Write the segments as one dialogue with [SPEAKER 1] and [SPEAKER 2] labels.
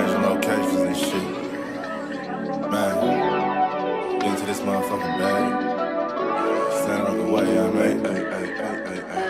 [SPEAKER 1] changing locations and shit. Man, into this motherfucking bag. Stand on the way, I made.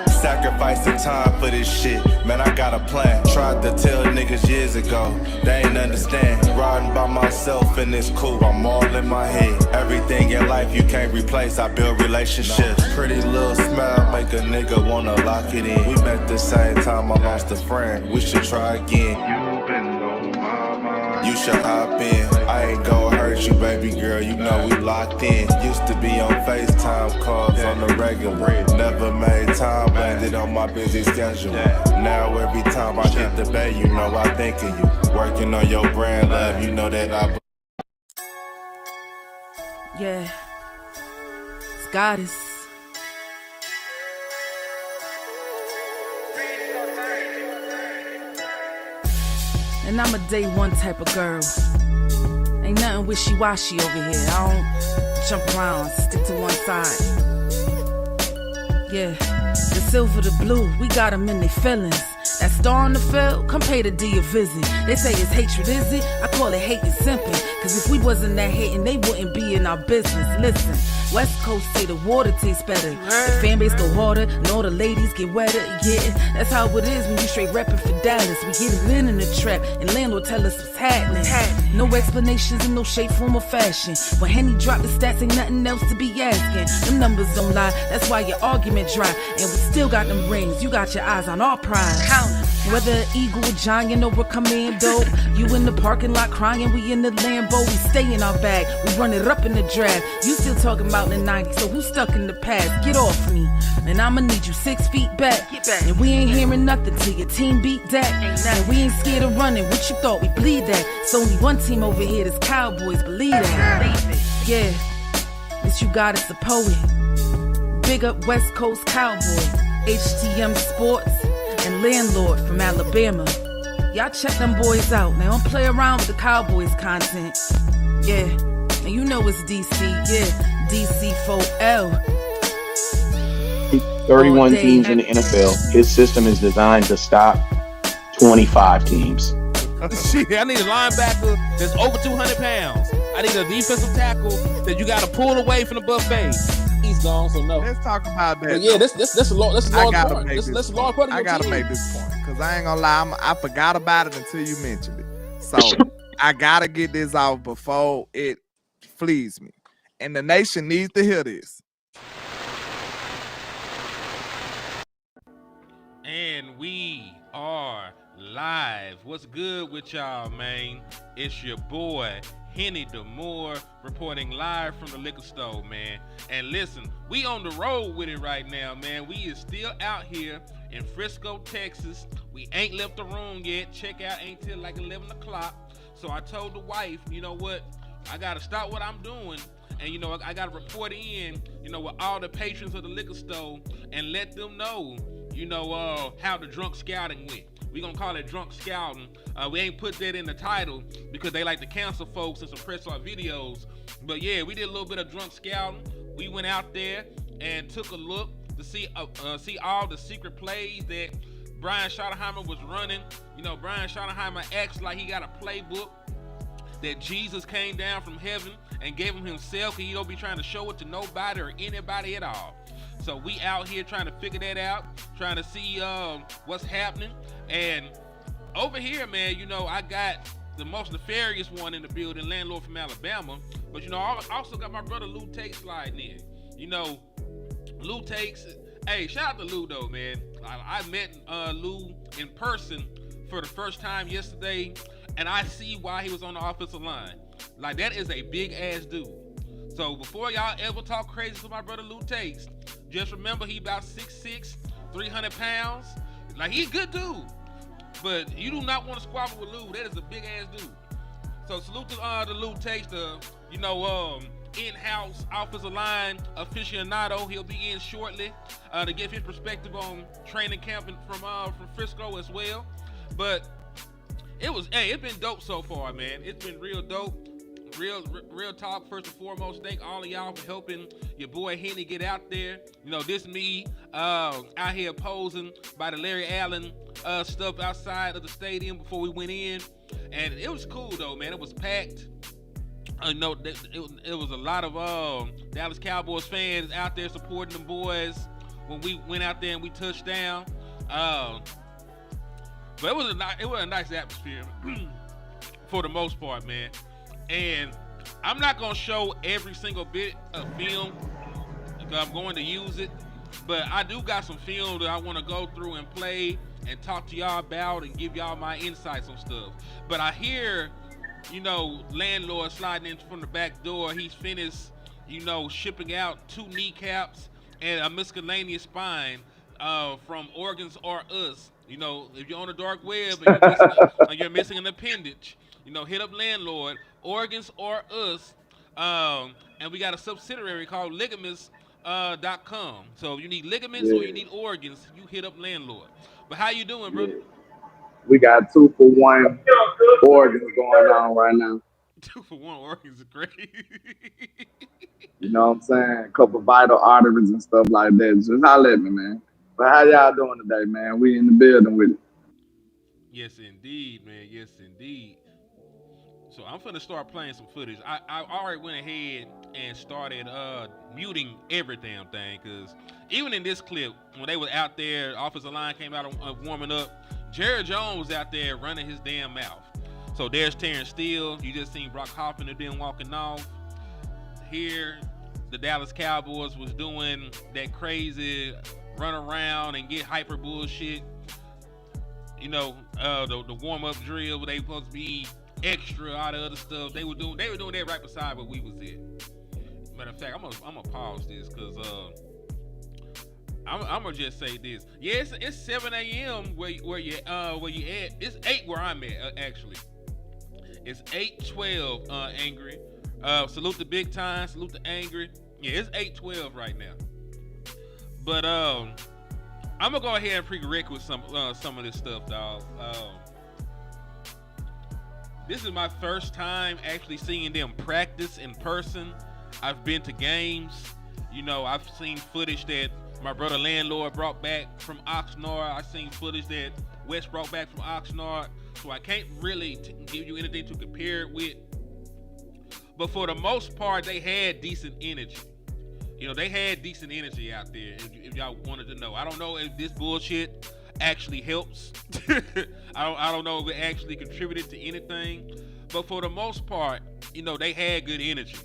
[SPEAKER 1] Sacrificing time for this shit, man, I got a plan. Tried to tell niggas years ago, they ain't understand. Riding by myself and it's cool, I'm all in my head. Everything in life you can't replace, I build relationships. Pretty little smile make a nigga wanna lock it in. We met the same time I lost a friend, we should try again. You been on my mind, you should hop in. I ain't gon' hurt you, baby girl, you know we locked in. Used to be on FaceTime calls on the regular. Never made time, landed on my busy schedule. Now every time I get the bay, you know I think of you. Working on your brand, love, you know that I...
[SPEAKER 2] Yeah, it's goddess. And I'm a day one type of girl. Ain't nothing wishy-washy over here. I don't jump around, stick to one side. Yeah, the silver, the blue, we got them in their feelings. That star on the field, come pay the D a visit. They say it's hatred, is it? I call it hate and simping. Cause if we wasn't that hating, they wouldn't be in our business. Listen, West Coast say the water tastes better. The fan base go harder, and all the ladies get wetter. Yeah, that's how it is when you straight reppin' for Dallas. We get it in the trap, and landlord tell us what's happening. No explanations in no shape, form, or fashion. When Henny drop the stats, ain't nothing else to be asking. Them numbers don't lie, that's why your argument dry. And we still got them rings, you got your eyes on our prize. Whether an eagle, a giant, or a commando, you in the parking lot crying, we in the Lambo. We stay in our bag, we run it up in the draft. You still talking about the 90s, so who's stuck in the past? Get off me, and I'ma need you 6 feet back. And we ain't hearing nothing till your team beat that. And we ain't scared of running, what you thought we bleed that? It's only one team over here, that's Cowboys, believe that. Yeah, this you got is the poet. Big up West Coast Cowboy, HTM Sports, and Landlord from Alabama. Y'all check them boys out. Now don't play around with the Cowboys content. Yeah, and you know it's DC. Yeah, DC4L.
[SPEAKER 3] 31 teams in the NFL. His system is designed to stop 25 teams.
[SPEAKER 4] Shit, I need a linebacker that's over 200 pounds. I need a defensive tackle that you got to pull away from the buffet. He's gone, so no.
[SPEAKER 5] Let's talk about that.
[SPEAKER 4] But yeah, that's a large part. That's a large part of your
[SPEAKER 5] I gotta
[SPEAKER 4] team.
[SPEAKER 5] make this point because I ain't gonna lie, I forgot about it until you mentioned it. So I gotta get this out before it flees me, and the nation needs to hear this.
[SPEAKER 6] And we are live. What's good with y'all, man? It's your boy Henny DeMoore reporting live from the liquor store, man. And listen, we on the road with it right now, man. We is still out here in Frisco, Texas. We ain't left the room yet. Check out ain't till like 11 o'clock. So I told the wife, you know what? I got to stop what I'm doing. And, you know, I got to report in, you know, with all the patrons of the liquor store and let them know, you know, how the drunk scouting went. We gonna call it drunk scouting. We ain't put that in the title because they like to cancel folks and suppress our videos. But yeah, we did a little bit of drunk scouting. We went out there and took a look to see all the secret plays that Brian Schottenheimer was running. You know, Brian Schottenheimer acts like he got a playbook that Jesus came down from heaven and gave him himself. He don't be trying to show it to nobody or anybody at all. So we out here trying to figure that out, trying to see what's happening. And over here, man, you know, I got the most nefarious one in the building, Landlord from Alabama. But, you know, I also got my brother Lou Tate sliding in. You know, Lou Takes, hey, shout out to Lou, though, man. I met Lou in person for the first time yesterday, and I see why he was on the offensive line. Like, that is a big-ass dude. So before y'all ever talk crazy to my brother Lou Takes, just remember he about 6'6", 300 pounds. Like, he a good dude. But you do not want to squabble with Lou. That is a big ass dude. So salute to Lou Takes, the in-house offensive line aficionado. He'll be in shortly to give his perspective on training camp from Frisco as well. But it's been dope so far, man. It's been real dope. Real talk, first and foremost, thank all of y'all for helping your boy Henny get out there. You know, this me out here posing by the Larry Allen stuff outside of the stadium before we went in. And it was cool though, man. It was packed. No, it was a lot of Dallas Cowboys fans out there supporting the boys when we went out there and we touched down. But it was a nice atmosphere for the most part, man. And I'm not gonna show every single bit of film because I'm going to use it. But I do got some film that I want to go through and play and talk to y'all about and give y'all my insights on stuff. But I hear, landlord sliding in from the back door. He's finished, shipping out 2 kneecaps and a miscellaneous spine from Organs or Us. If you're on the dark web and you're missing an appendage, hit up landlord, Organs or Us. And we got a subsidiary called ligaments.com. So if you need ligaments or you need organs, you hit up landlord. But how you doing, bro?
[SPEAKER 7] We got 2-for-1 organs going on right now.
[SPEAKER 6] 2-for-1 organs is crazy.
[SPEAKER 7] You know what I'm saying? A couple vital arteries and stuff like that. Just holler at me, man. But how y'all doing today, man? We in the building with it.
[SPEAKER 6] Yes, indeed, man. Yes, indeed. So I'm finna start playing some footage. I already went ahead and started muting every damn thing, because even in this clip, when they were out there, offensive line came out warming up, Jared Jones was out there running his damn mouth. So there's Terrence Steele. You just seen Brock Hoffman then walking off. Here, the Dallas Cowboys was doing that crazy run around and get hyper bullshit. The warm-up drill where they supposed to be extra, all the other stuff. They were doing that right beside where we was at. Matter of fact, I'm gonna pause this because I'm gonna just say this. Yeah, it's 7 a.m. where you at. It's 8 where I'm at actually. It's 8:12. Angry. Salute the big time. Salute the angry. Yeah, it's 8:12 right now. But I'm gonna go ahead and pre-record with some of this stuff, dog. This is my first time actually seeing them practice in person. I've been to games. I've seen footage that my brother Landlord brought back from Oxnard. I've seen footage that West brought back from Oxnard. So I can't really give you anything to compare it with. But for the most part, they had decent energy. They had decent energy out there, if y'all wanted to know. I don't know if this bullshit actually helps. I don't know if it actually contributed to anything. But for the most part, they had good energy.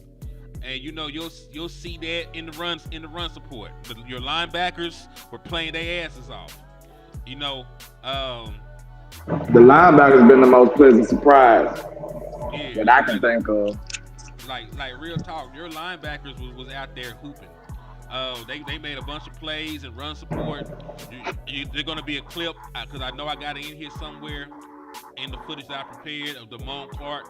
[SPEAKER 6] And you'll see that in the run support. Your linebackers were playing their asses off.
[SPEAKER 7] The linebackers been the most pleasant surprise that I can think of.
[SPEAKER 6] Like real talk, your linebackers was out there hooping. They made a bunch of plays and run support. They're gonna be a clip because I know I got it in here somewhere in the footage that I prepared of Damone Clark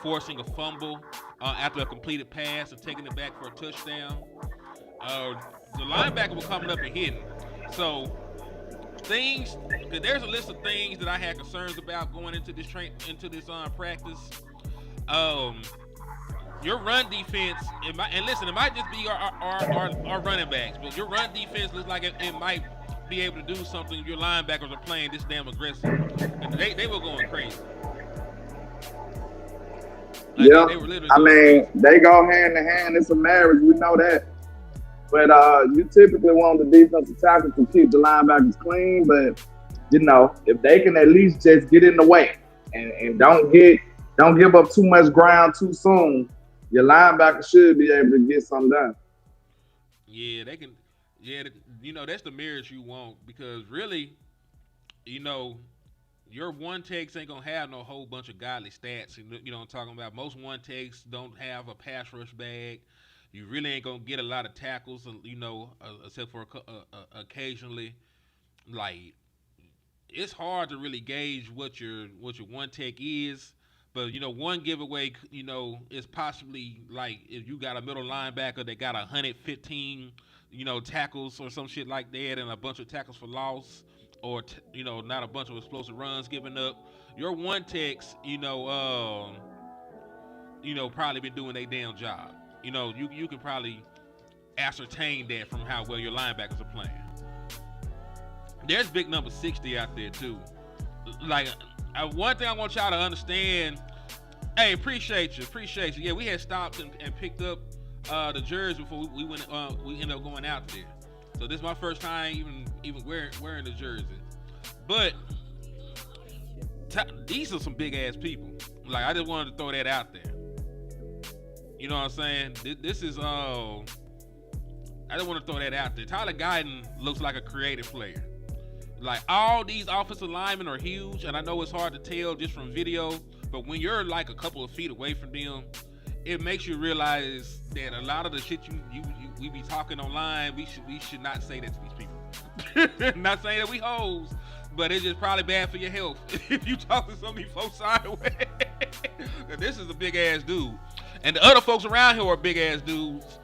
[SPEAKER 6] forcing a fumble after a completed pass and taking it back for a touchdown. The linebacker was coming up and hitting. So there's a list of things that I had concerns about going into this practice. Your run defense, it might just be our running backs, but your run defense looks like it might be able to do something if your linebackers are playing this damn aggressive. And they were going crazy. They
[SPEAKER 7] go hand in hand. It's a marriage. We know that. But you typically want the defensive tackle to keep the linebackers clean. But if they can at least just get in the way and don't give up too much ground too soon, your linebacker should be able to get something done.
[SPEAKER 6] Yeah, they can. Yeah, that's the marriage you want, because really, your one takes ain't gonna have no whole bunch of godly stats. You know what I'm talking about? Most one takes don't have a pass rush bag. You really ain't gonna get a lot of tackles, except for occasionally. Like, it's hard to really gauge what your one take is. But one giveaway, is possibly like if you got a middle linebacker that got 115, tackles or some shit like that, and a bunch of tackles for loss, or not a bunch of explosive runs given up. Your one techs, probably been doing their damn job. You can probably ascertain that from how well your linebackers are playing. There's big number 60 out there too. Like, one thing I want y'all to understand. Hey, appreciate you. Yeah, we had stopped and picked up the jerseys before we went. We ended up going out there. So this is my first time even wearing the jersey. But these are some big ass people. Like, I just wanted to throw that out there. You know what I'm saying? This is I just want to throw that out there. Tyler Guyton looks like a creative player. Like, all these offensive linemen are huge, and I know it's hard to tell just from video, but when you're like a couple of feet away from them, it makes you realize that a lot of the shit we be talking online, we should not say that to these people. Not saying that we hoes, but it's just probably bad for your health if you talk to some of these folks sideways. This is a big ass dude, and the other folks around here are big ass dudes.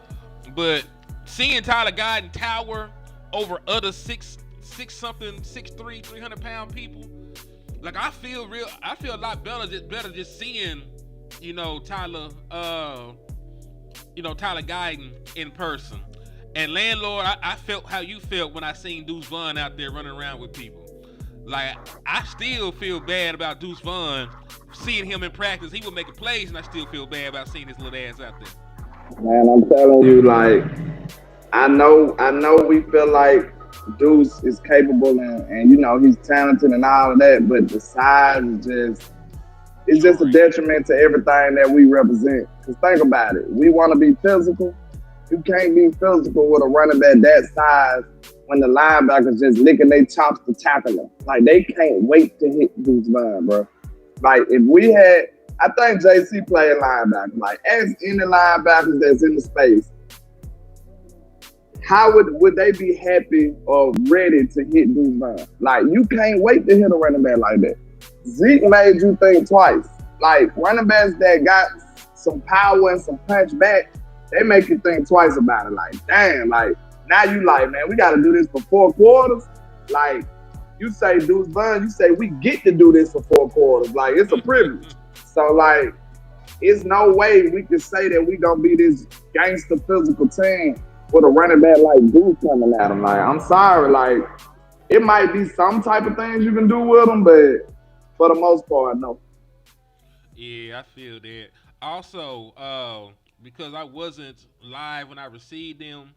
[SPEAKER 6] But seeing Tyler Guyton tower over other 6'3", 300-pound people, like, I feel a lot better just seeing, Tyler Guyton in person. And Landlord, I felt how you felt when I seen Deuce Vaughn out there running around with people. Like, I still feel bad about Deuce Vaughn. Seeing him in practice, he was making plays, and I still feel bad about seeing his little ass out there.
[SPEAKER 7] Man, I'm telling you, like, I know we feel like Deuce is capable and he's talented and all of that, but the size is just a detriment to everything that we represent. Because think about it, we want to be physical. You can't be physical with a running back that size when the linebackers just licking their chops to tackle him. Like, they can't wait to hit Deuce Vaughn, bro. Like, if we had, I think JC played linebacker. Like, as any linebackers that's in the space, how would they be happy or ready to hit Deuce Vaughn? Like, you can't wait to hit a running back like that. Zeke made you think twice. Like, running backs that got some power and some punch back, they make you think twice about it. Like, damn, like, now you like, man, we got to do this for 4 quarters. Like, you say Deuce Vaughn, you say we get to do this for 4 quarters. Like, it's a privilege. So, like, it's no way we can say that we going to be this gangster physical team with a running back like Deuce coming at him. Like, I'm sorry, like, it might be some type of things you can do with him, but for the most part, no.
[SPEAKER 6] Yeah, I feel that. Also, because I wasn't live when I received them,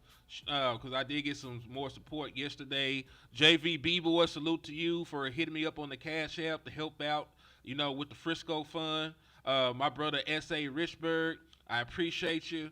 [SPEAKER 6] because I did get some more support yesterday. JV B-Boy, salute to you for hitting me up on the Cash App to help out, with the Frisco Fund. My brother S.A. Richburg, I appreciate you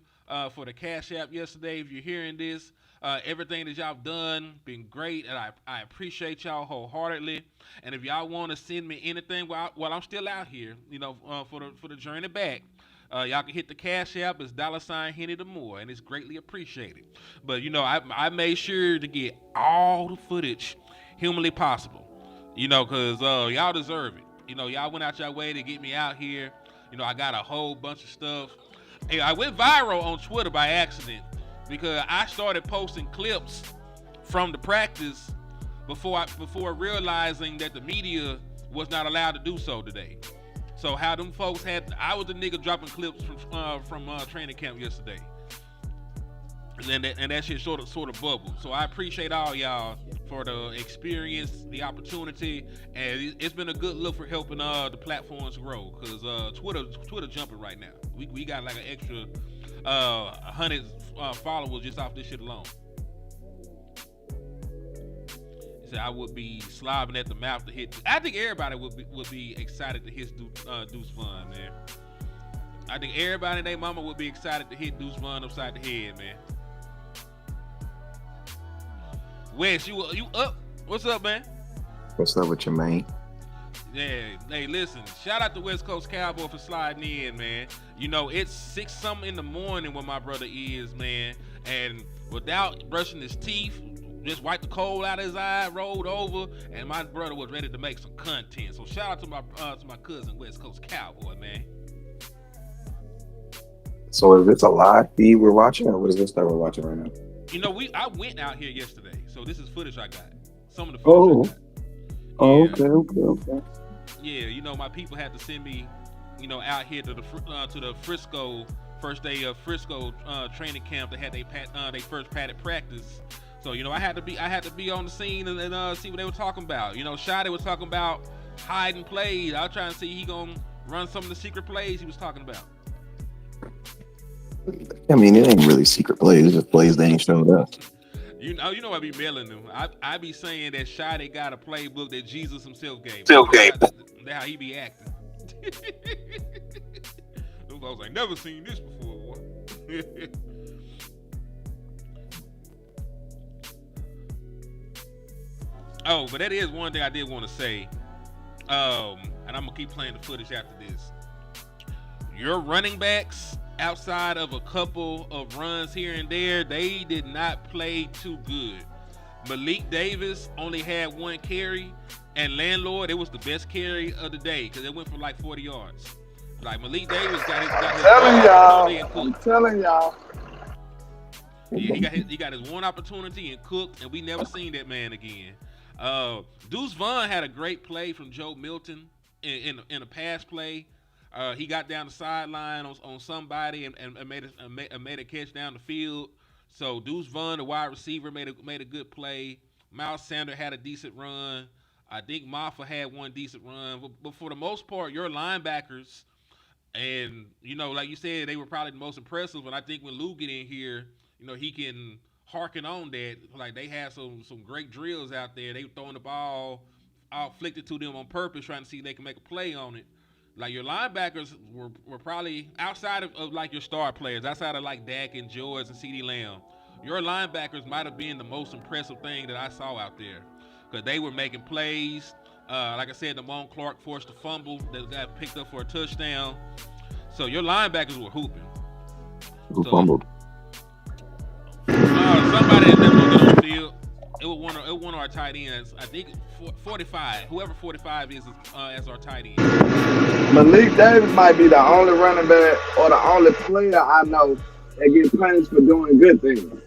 [SPEAKER 6] for the Cash App yesterday. If you're hearing this, everything that y'all done been great, and I appreciate y'all wholeheartedly. And if y'all want to send me anything while I'm still out here, for the journey back, y'all can hit the Cash App. It's $Henny the More, and it's greatly appreciated. But I made sure to get all the footage humanly possible, because y'all deserve it. Y'all went out your way to get me out here. I got a whole bunch of stuff. Hey, I went viral on Twitter by accident because I started posting clips from the practice before realizing that the media was not allowed to do so today. So how them folks I was the nigga dropping clips from training camp yesterday, and that shit sort of bubbled. So I appreciate all y'all for the experience, the opportunity, and it's been a good look for helping the platforms grow. Cause Twitter jumping right now. We got like an extra 100 followers just off this shit alone. He said I would be slobbing at the mouth to hit. I think everybody would be excited to hit Deuce Vaughn, man. I think everybody and their mama would be excited to hit Deuce Vaughn upside the head, man. Wes, you up? What's up, man?
[SPEAKER 8] What's up with your man?
[SPEAKER 6] Yeah, hey, listen, shout out to West Coast Cowboy for sliding in, man. It's 6-something in the morning where my brother is, man, and without brushing his teeth, just wiped the coal out of his eye, rolled over, and my brother was ready to make some content. So shout out to my cousin West Coast Cowboy, man.
[SPEAKER 8] So is this a live feed we're watching, or what is this that we're watching right now?
[SPEAKER 6] I went out here yesterday, so this is footage I got. Some of the footage I got.
[SPEAKER 8] Oh,
[SPEAKER 6] Yeah.
[SPEAKER 8] Okay.
[SPEAKER 6] Yeah, my people had to send me, out here to the Frisco first day of Frisco training camp. They had their first padded practice, so I had to be on the scene and see what they were talking about. Shotty was talking about hiding plays. I was trying to see he gonna run some of the secret plays he was talking about.
[SPEAKER 8] I mean, it ain't really secret plays. It's just plays they ain't showed up.
[SPEAKER 6] You know, I be mailing them. I be saying that Shadi got a playbook that Jesus himself gave. That's how he be acting. Those folks ain't never seen this before. Oh, but that is one thing I did want to say. And I'm gonna keep playing the footage after this. Your running backs, outside of a couple of runs here and there, they did not play too good. Malik Davis only had 1 carry, and Landlord, it was the best carry of the day because it went for like 40 yards. Like Malik Davis got his
[SPEAKER 7] I'm telling y'all.
[SPEAKER 6] Yeah, he got his one opportunity and cooked, and we never seen that man again. Deuce Vaughn had a great play from Joe Milton in a pass play. He got down the sideline on somebody and made a catch down the field. So Deuce Vaughn, the wide receiver, made a good play. Miles Sanders had a decent run. I think Maffa had one decent run. But for the most part, your linebackers, and like you said, they were probably the most impressive. And I think when Lou get in here, he can harken on that. Like they had some great drills out there. They were throwing the ball out, flicked it to them on purpose, trying to see if they can make a play on it. Like your linebackers were probably outside of like your star players, outside of like Dak and George and CeeDee Lamb. Your linebackers might have been the most impressive thing that I saw out there because they were making plays. Like I said, Damone Clark forced a fumble that got picked up for a touchdown. So your linebackers were hooping.
[SPEAKER 8] Who fumbled?
[SPEAKER 6] Somebody that was on the field. It was one of our tight ends. I think 45. Whoever 45 is as our tight end.
[SPEAKER 7] Malik Davis might be the only running back or the only player I know that gets punished for doing good things.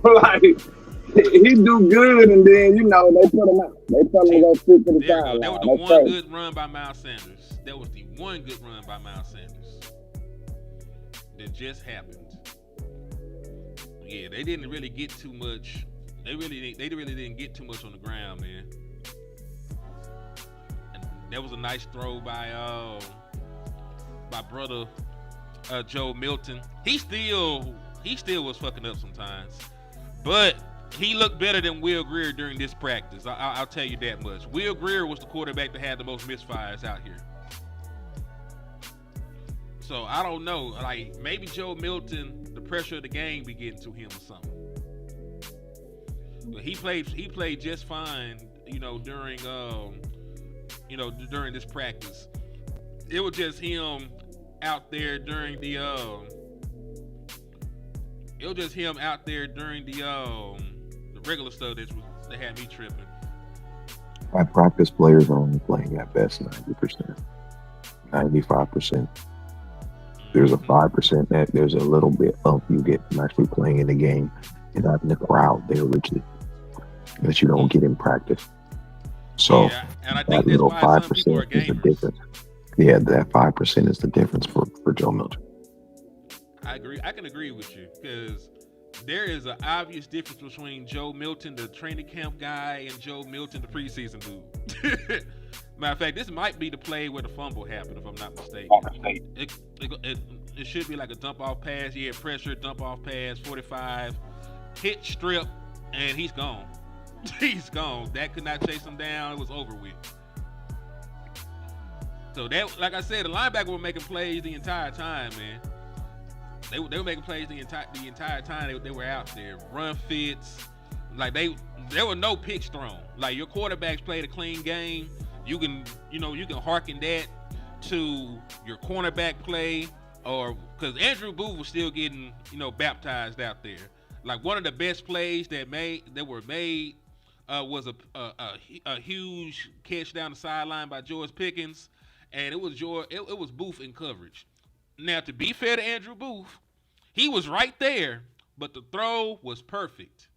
[SPEAKER 7] Like he do good, and then they put him out. They tell him to go sit to the side.
[SPEAKER 6] That was the one good run by Miles Sanders. That was the one good run by Miles Sanders. That just happened. Yeah, they didn't really get too much. They really didn't get too much on the ground, man. And that was a nice throw by brother Joe Milton. He still was fucking up sometimes, but he looked better than Will Grier during this practice. I'll tell you that much. Will Grier was the quarterback that had the most misfires out here. So I don't know. Like maybe Joe Milton, the pressure of the game be getting to him or something. But he played just fine, during during this practice. It was just him out there during the regular stuff that had me tripping.
[SPEAKER 8] My practice players are only playing at best 90%, 95%. There's a 5% that there's a little bit of you get from actually playing in the game and having the crowd there with you that you don't get in practice. So
[SPEAKER 6] yeah, and I
[SPEAKER 8] that
[SPEAKER 6] think that's
[SPEAKER 8] little
[SPEAKER 6] why
[SPEAKER 8] 5%
[SPEAKER 6] some people are
[SPEAKER 8] is the
[SPEAKER 6] gamers.
[SPEAKER 8] difference. Yeah, that 5% is the difference for Joe Milton.
[SPEAKER 6] I agree. I can agree with you because there is an obvious difference between Joe Milton, the training camp guy, and Joe Milton, the preseason dude. Matter of fact, this might be the play where the fumble happened, if I'm not mistaken. It should be like a dump off pass. Yeah, pressure, dump off pass, 45, hit strip, and he's gone. He's gone. That could not chase him down. It was over with. So that, like I said, the linebacker were making plays the entire time, man. They were making plays the entire time they were out there. Run fits, like there were no picks thrown. Like your quarterbacks played a clean game. You can harken that to your cornerback play, or because Andrew Booth was still getting baptized out there. Like one of the best plays that were made was a huge catch down the sideline by George Pickens, and it was Booth in coverage. Now, to be fair to Andrew Booth, he was right there, but the throw was perfect.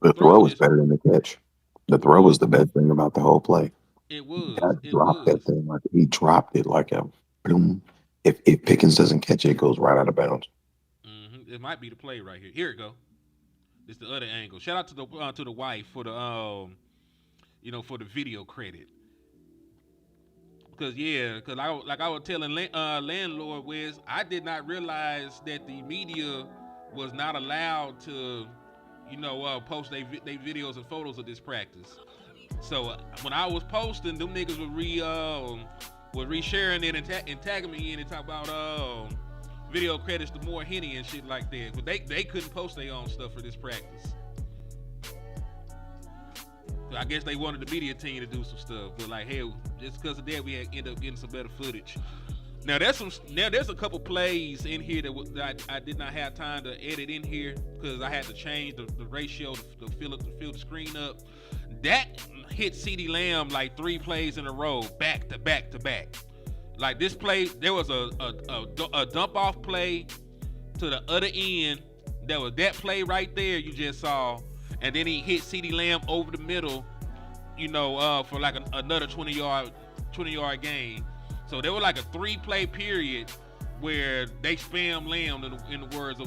[SPEAKER 8] The throw was better than the catch. The throw was the best thing about the whole play.
[SPEAKER 6] It was.
[SPEAKER 8] That thing like he dropped it like a boom. If Pickens doesn't catch it, it goes right out of bounds.
[SPEAKER 6] Mm-hmm. It might be the play right here. Here it go. It's the other angle. Shout out to the wife for the for the video credit. I was telling landlord Wes, I did not realize that the media was not allowed to, post they videos and photos of this practice. So when I was posting, them niggas would resharing it and tagging me in and talk about video credits to more Henny and shit like that. But they couldn't post their own stuff for this practice. So I guess they wanted the media team to do some stuff, but like hell, just because of that, we had end up getting some better footage. Now there's a couple plays in here that I did not have time to edit in here because I had to change the ratio to fill the screen up. That hit CeeDee Lamb like 3 plays in a row, back to back to back. Like this play, there was a dump off play to the other end. That was that play right there you just saw. And then he hit CeeDee Lamb over the middle, for like another 20-yard gain. So there was like a 3-play period where they spam Lamb in the words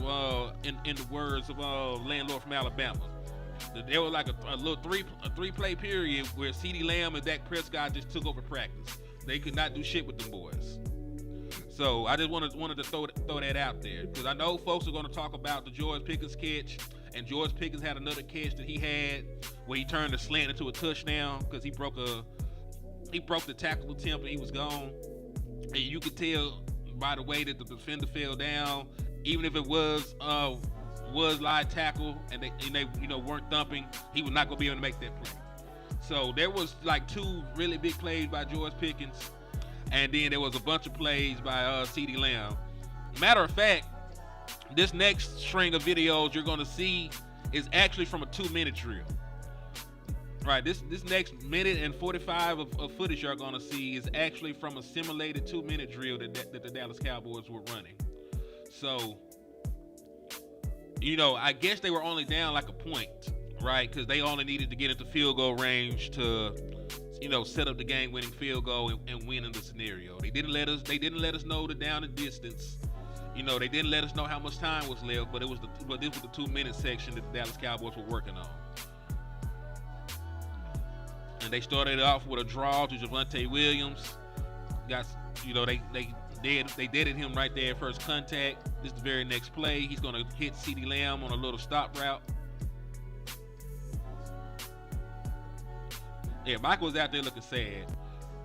[SPEAKER 6] of landlord from Alabama. There was like a little 3-play period where CeeDee Lamb and Dak Prescott just took over practice. They could not do shit with them boys. So I just wanted to throw that out there because I know folks are going to talk about the George Pickens catch. And George Pickens had another catch that he had where he turned the slant into a touchdown because he broke the tackle attempt and he was gone. And you could tell by the way that the defender fell down, even if it was live tackle and they weren't thumping, he was not gonna be able to make that play. So there was like 2 really big plays by George Pickens, and then there was a bunch of plays by CeeDee Lamb. Matter of fact, this next string of videos you're gonna see is actually from a 2-minute drill. Right, this next minute and 45 of footage you're gonna see is actually from a simulated 2-minute drill that the Dallas Cowboys were running. So, I guess they were only down like a point, right? Because they only needed to get into field goal range to, set up the game-winning field goal and win in the scenario. They didn't let us know the down and distance. They didn't let us know how much time was left, but this was the 2-minute section that the Dallas Cowboys were working on. And they started off with a draw to Javonte Williams. They deaded him right there at first contact. This is the very next play. He's going to hit CeeDee Lamb on a little stop route. Yeah, Michael was out there looking sad.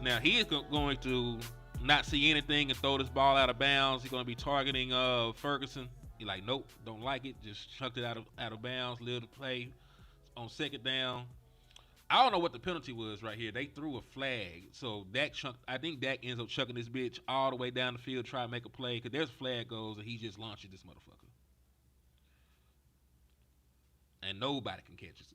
[SPEAKER 6] Now he is going to not see anything and throw this ball out of bounds. He's going to be targeting Ferguson. He's like, nope, don't like it. Just chucked it out of bounds. Little play on second down. I don't know what the penalty was right here. They threw a flag. So I think Dak ends up chucking this bitch all the way down the field, try to make a play. Because there's a flag goes and he just launches this motherfucker. And nobody can catch it.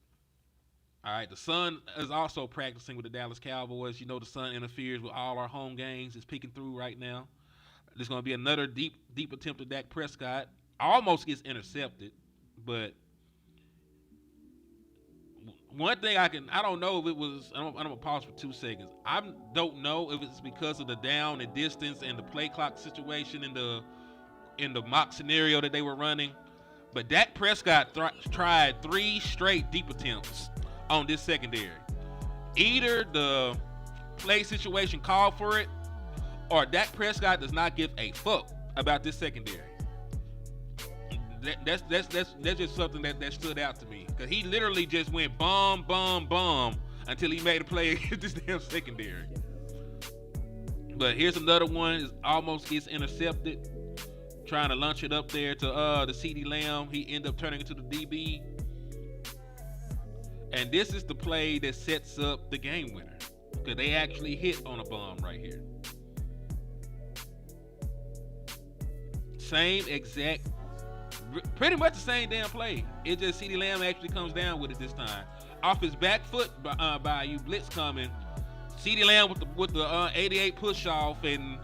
[SPEAKER 6] All right, the Sun is also practicing with the Dallas Cowboys. The Sun interferes with all our home games. It's peeking through right now. There's going to be another deep attempt at Dak Prescott. Almost gets intercepted, but one thing I don't know if it was, I'm going to pause for 2 seconds. I don't know if it's because of the down and distance and the play clock situation in the mock scenario that they were running, but Dak Prescott tried 3 straight deep attempts on this secondary. Either the play situation called for it, or Dak Prescott does not give a fuck about this secondary. That's just something that stood out to me, because he literally just went bomb until he made a play against this damn secondary. But here's another one. It almost gets intercepted, trying to launch it up there to the CeeDee Lamb. He ended up turning it to the DB. And this is the play that sets up the game winner, because they actually hit on a bomb right here. Same exact, pretty much the same damn play. It just CeeDee Lamb actually comes down with it this time. Off his back foot by you blitz coming. CeeDee Lamb with the 88 push off, and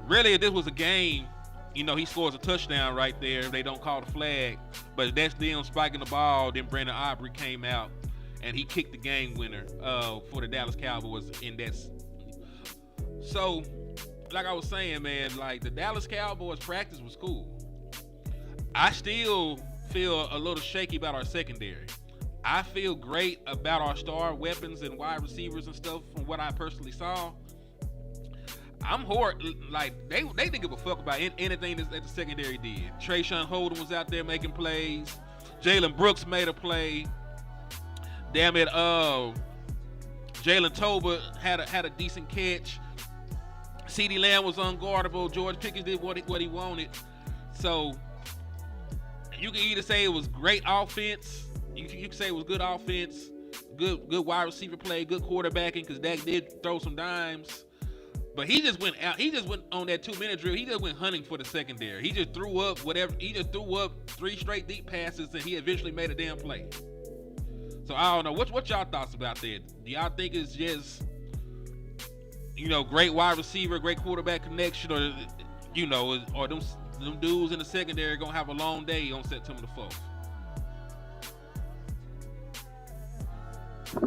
[SPEAKER 6] really if this was a game, he scores a touchdown right there if they don't call the flag. But that's them spiking the ball. Then Brandon Aubrey came out and he kicked the game winner for the Dallas Cowboys in that. So, like I was saying, man, like the Dallas Cowboys practice was cool. I still feel a little shaky about our secondary. I feel great about our star weapons and wide receivers and stuff from what I personally saw. I'm horrid. Like they didn't give a fuck about anything that the secondary did. Trayshawn Holden was out there making plays. Jalen Brooks made a play. Damn it, Jalen Tober had a decent catch. CeeDee Lamb was unguardable. George Pickens did what he wanted. So you can either say it was great offense. You can say it was good offense, good wide receiver play, good quarterbacking because Dak did throw some dimes. But he just went out. He just went on that 2-minute drill. He just went hunting for the secondary. He just threw up whatever. He just threw up 3 straight deep passes, and he eventually made a damn play. So I don't know. What y'all thoughts about that? Do y'all think it's just great wide receiver, great quarterback connection, or or them dudes in the secondary gonna have a long day on September the 4th?
[SPEAKER 7] I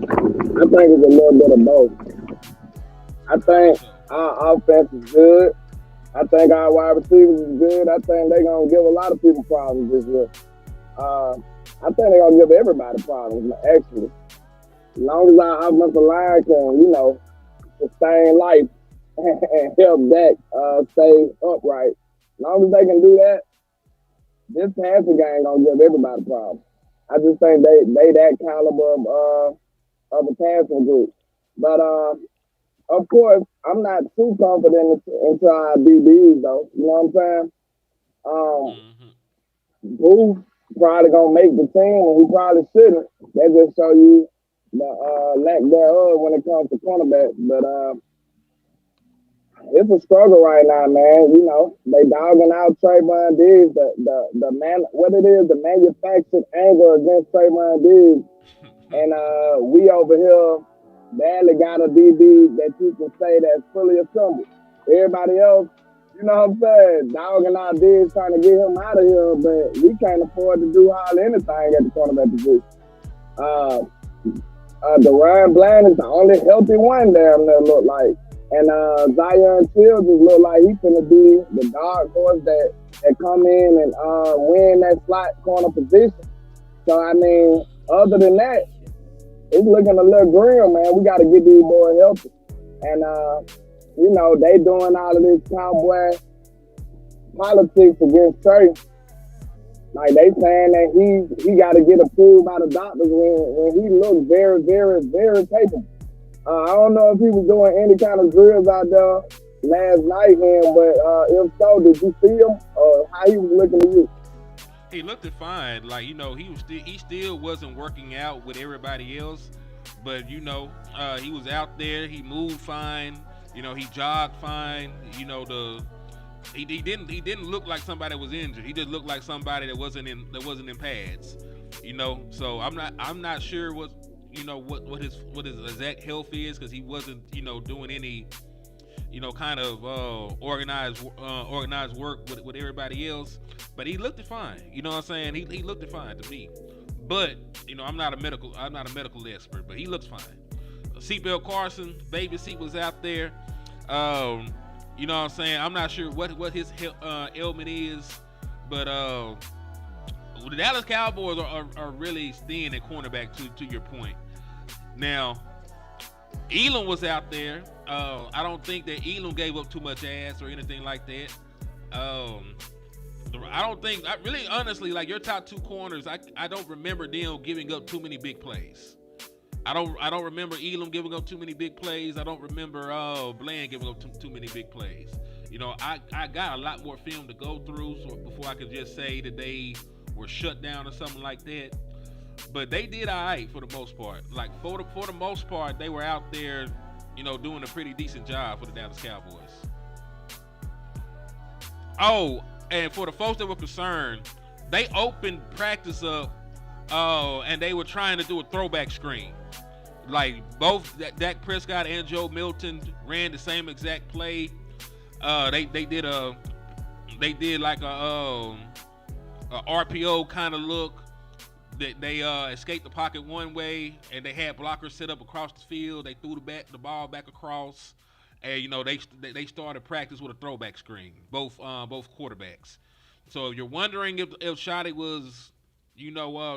[SPEAKER 7] think it's a little bit of both. I think our offense is good. I think our wide receivers is good. I think they're going to give a lot of people problems this year. I think they're going to give everybody problems, actually. As long as our offensive line can, sustain life and help Dak stay upright. As long as they can do that, this passing game going to give everybody problems. I just think they that caliber of a passing group. But of course, I'm not too confident into our DBs though. You know what I'm saying? Booth probably gonna make the team, and he probably shouldn't. That just show you the lack thereof when it comes to cornerback. But it's a struggle right now, man. They dogging out Trayvon Diggs. The man, what it is, the manufactured anger against Trayvon Diggs, and we over here barely got a DB that you can say that's fully assembled. Everybody else, you know what I'm saying, dogging out Diggs trying to get him out of here, but we can't afford to do hardly anything at the cornerback position. Deron Bland is the only healthy one down there, look like. And Zion Fields just look like he's going to be the dark horse that come in and win that slot corner position. So, I mean, other than that, it's looking a little grim, man. We got to get these boys healthy. And, they doing all of this cowboy politics against Trey. Like, they saying that he got to get approved by the doctors when he looks very, very, very capable. I don't know if he was doing any kind of drills out there last night, man, but if so, did you see him or how he was looking to you?
[SPEAKER 6] He looked fine. Like, he still wasn't working out with everybody else, but he was out there. He moved fine. He jogged fine. He didn't look like somebody that was injured. He just looked like somebody that wasn't in pads. So I'm not sure what his exact health is, because he wasn't doing any kind of organized work with everybody else. But he looked fine. You know what I'm saying? He looked fine to me. But I'm not a medical expert, but he looks fine. Seatbelt Carson, baby seat was out there. You know what I'm saying? I'm not sure what his ailment is, but the Dallas Cowboys are really thin at cornerback, to your point. Now, Elam was out there. I don't think that Elam gave up too much ass or anything like that. Honestly, like your top 2 corners, I don't remember them giving up too many big plays. I don't remember Elam giving up too many big plays. I don't remember Bland giving up too many big plays. I got a lot more film to go through before I could just say that they were shut down or something like that. But they did all right for the most part. Like for the most part, they were out there, doing a pretty decent job for the Dallas Cowboys. Oh, and for the folks that were concerned, they opened practice up, and they were trying to do a throwback screen. Like both Dak Prescott and Joe Milton ran the same exact play. They did like a RPO kind of look. They escaped the pocket one way, and they had blockers set up across the field. They threw the ball back across, and they started practice with a throwback screen. Both quarterbacks. So if you're wondering if Shotty was,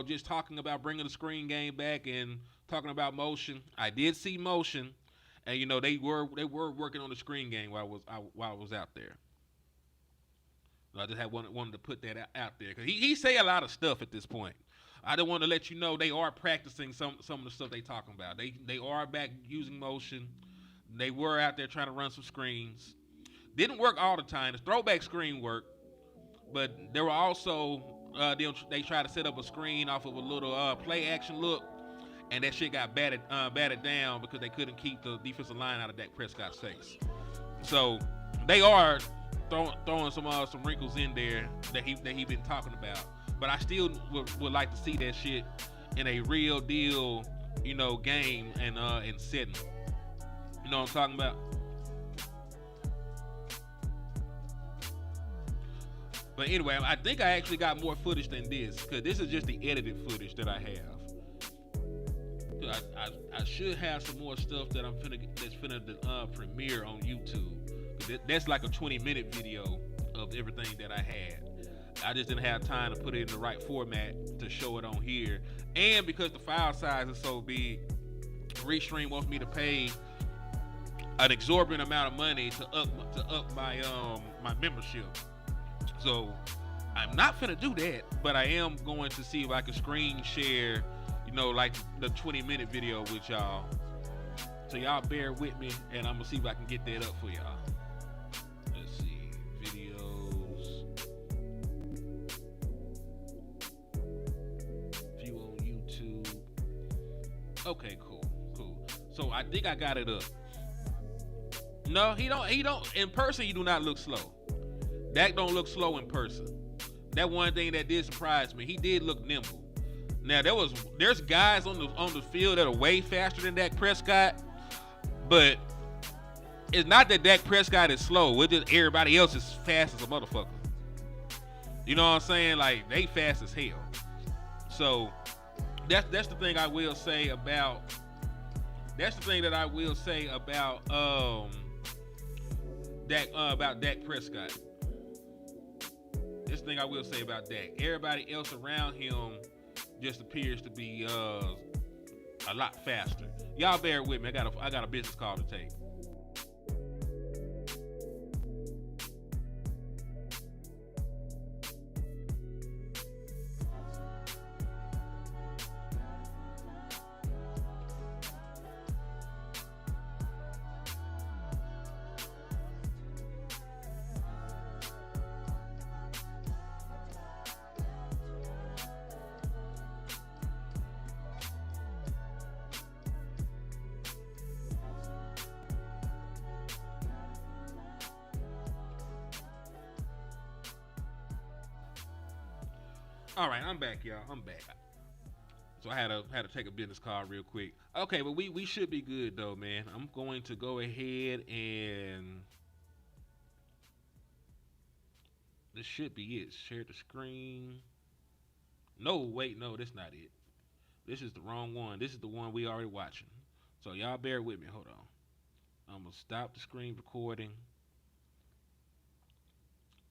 [SPEAKER 6] just talking about bringing the screen game back and talking about motion, I did see motion, And they were working on the screen game while I was out there. So I just wanted to put that out there because he say a lot of stuff at this point. I just want to let you know they are practicing some of the stuff they talking about. They are back using motion. They were out there trying to run some screens. Didn't work all the time. The throwback screen worked, but there were also they tried to set up a screen off of a little play action look, and that shit got batted down because they couldn't keep the defensive line out of Dak Prescott's face. So they are throwing some wrinkles in there that he been talking about. But I still would like to see that shit in a real deal, game and setting. You know what I'm talking about? But anyway, I think I actually got more footage than this because this is just the edited footage that I have. I should have some more stuff that that's finna premiere on YouTube. That's like a 20-minute video of everything that I had. I just didn't have time to put it in the right format to show it on here. And because the file size is so big, Restream wants me to pay an exorbitant amount of money to up my my membership. So I'm not finna do that, but I am going to see if I can screen share, like the 20-minute video with y'all. So y'all bear with me, and I'm gonna see if I can get that up for y'all. Let's see, videos. View on YouTube. Okay, cool. So I think I got it up. No, he don't. In person, he do not look slow. Dak don't look slow in person. That one thing that did surprise me. He did look nimble. Now there's guys on the field that are way faster than Dak Prescott, but it's not that Dak Prescott is slow. It's just everybody else is fast as a motherfucker. You know what I'm saying? Like they fast as hell. So that's the thing I will say about. That's the thing that I will say about Dak Prescott. This thing I will say about Dak. Everybody else around him just appears to be a lot faster. Y'all bear with me. I got a business call to take. All right, I'm back, y'all. I'm back. So I had to take a business call real quick. Okay, but we should be good though, man. I'm going to go ahead and this should be it. Share the screen. No, wait, no, that's not it. This is the wrong one. This is the one we already watching. So y'all bear with me. Hold on. I'm gonna stop the screen recording.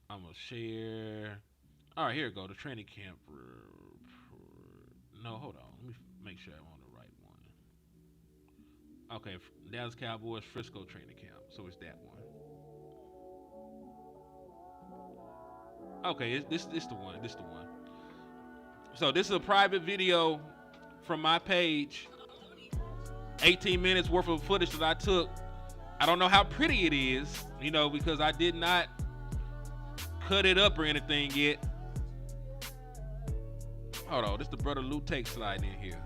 [SPEAKER 6] I'm gonna share. All right, here we go. The training camp. No, hold on. Let me make sure I'm on the right one. Okay, Dallas Cowboys Frisco training camp. So it's that one. Okay, this the one. This the one. So this is a private video from my page. 18 minutes worth of footage that I took. I don't know how pretty it is, because I did not cut it up or anything yet. Hold on, this the brother Lou Take sliding in here.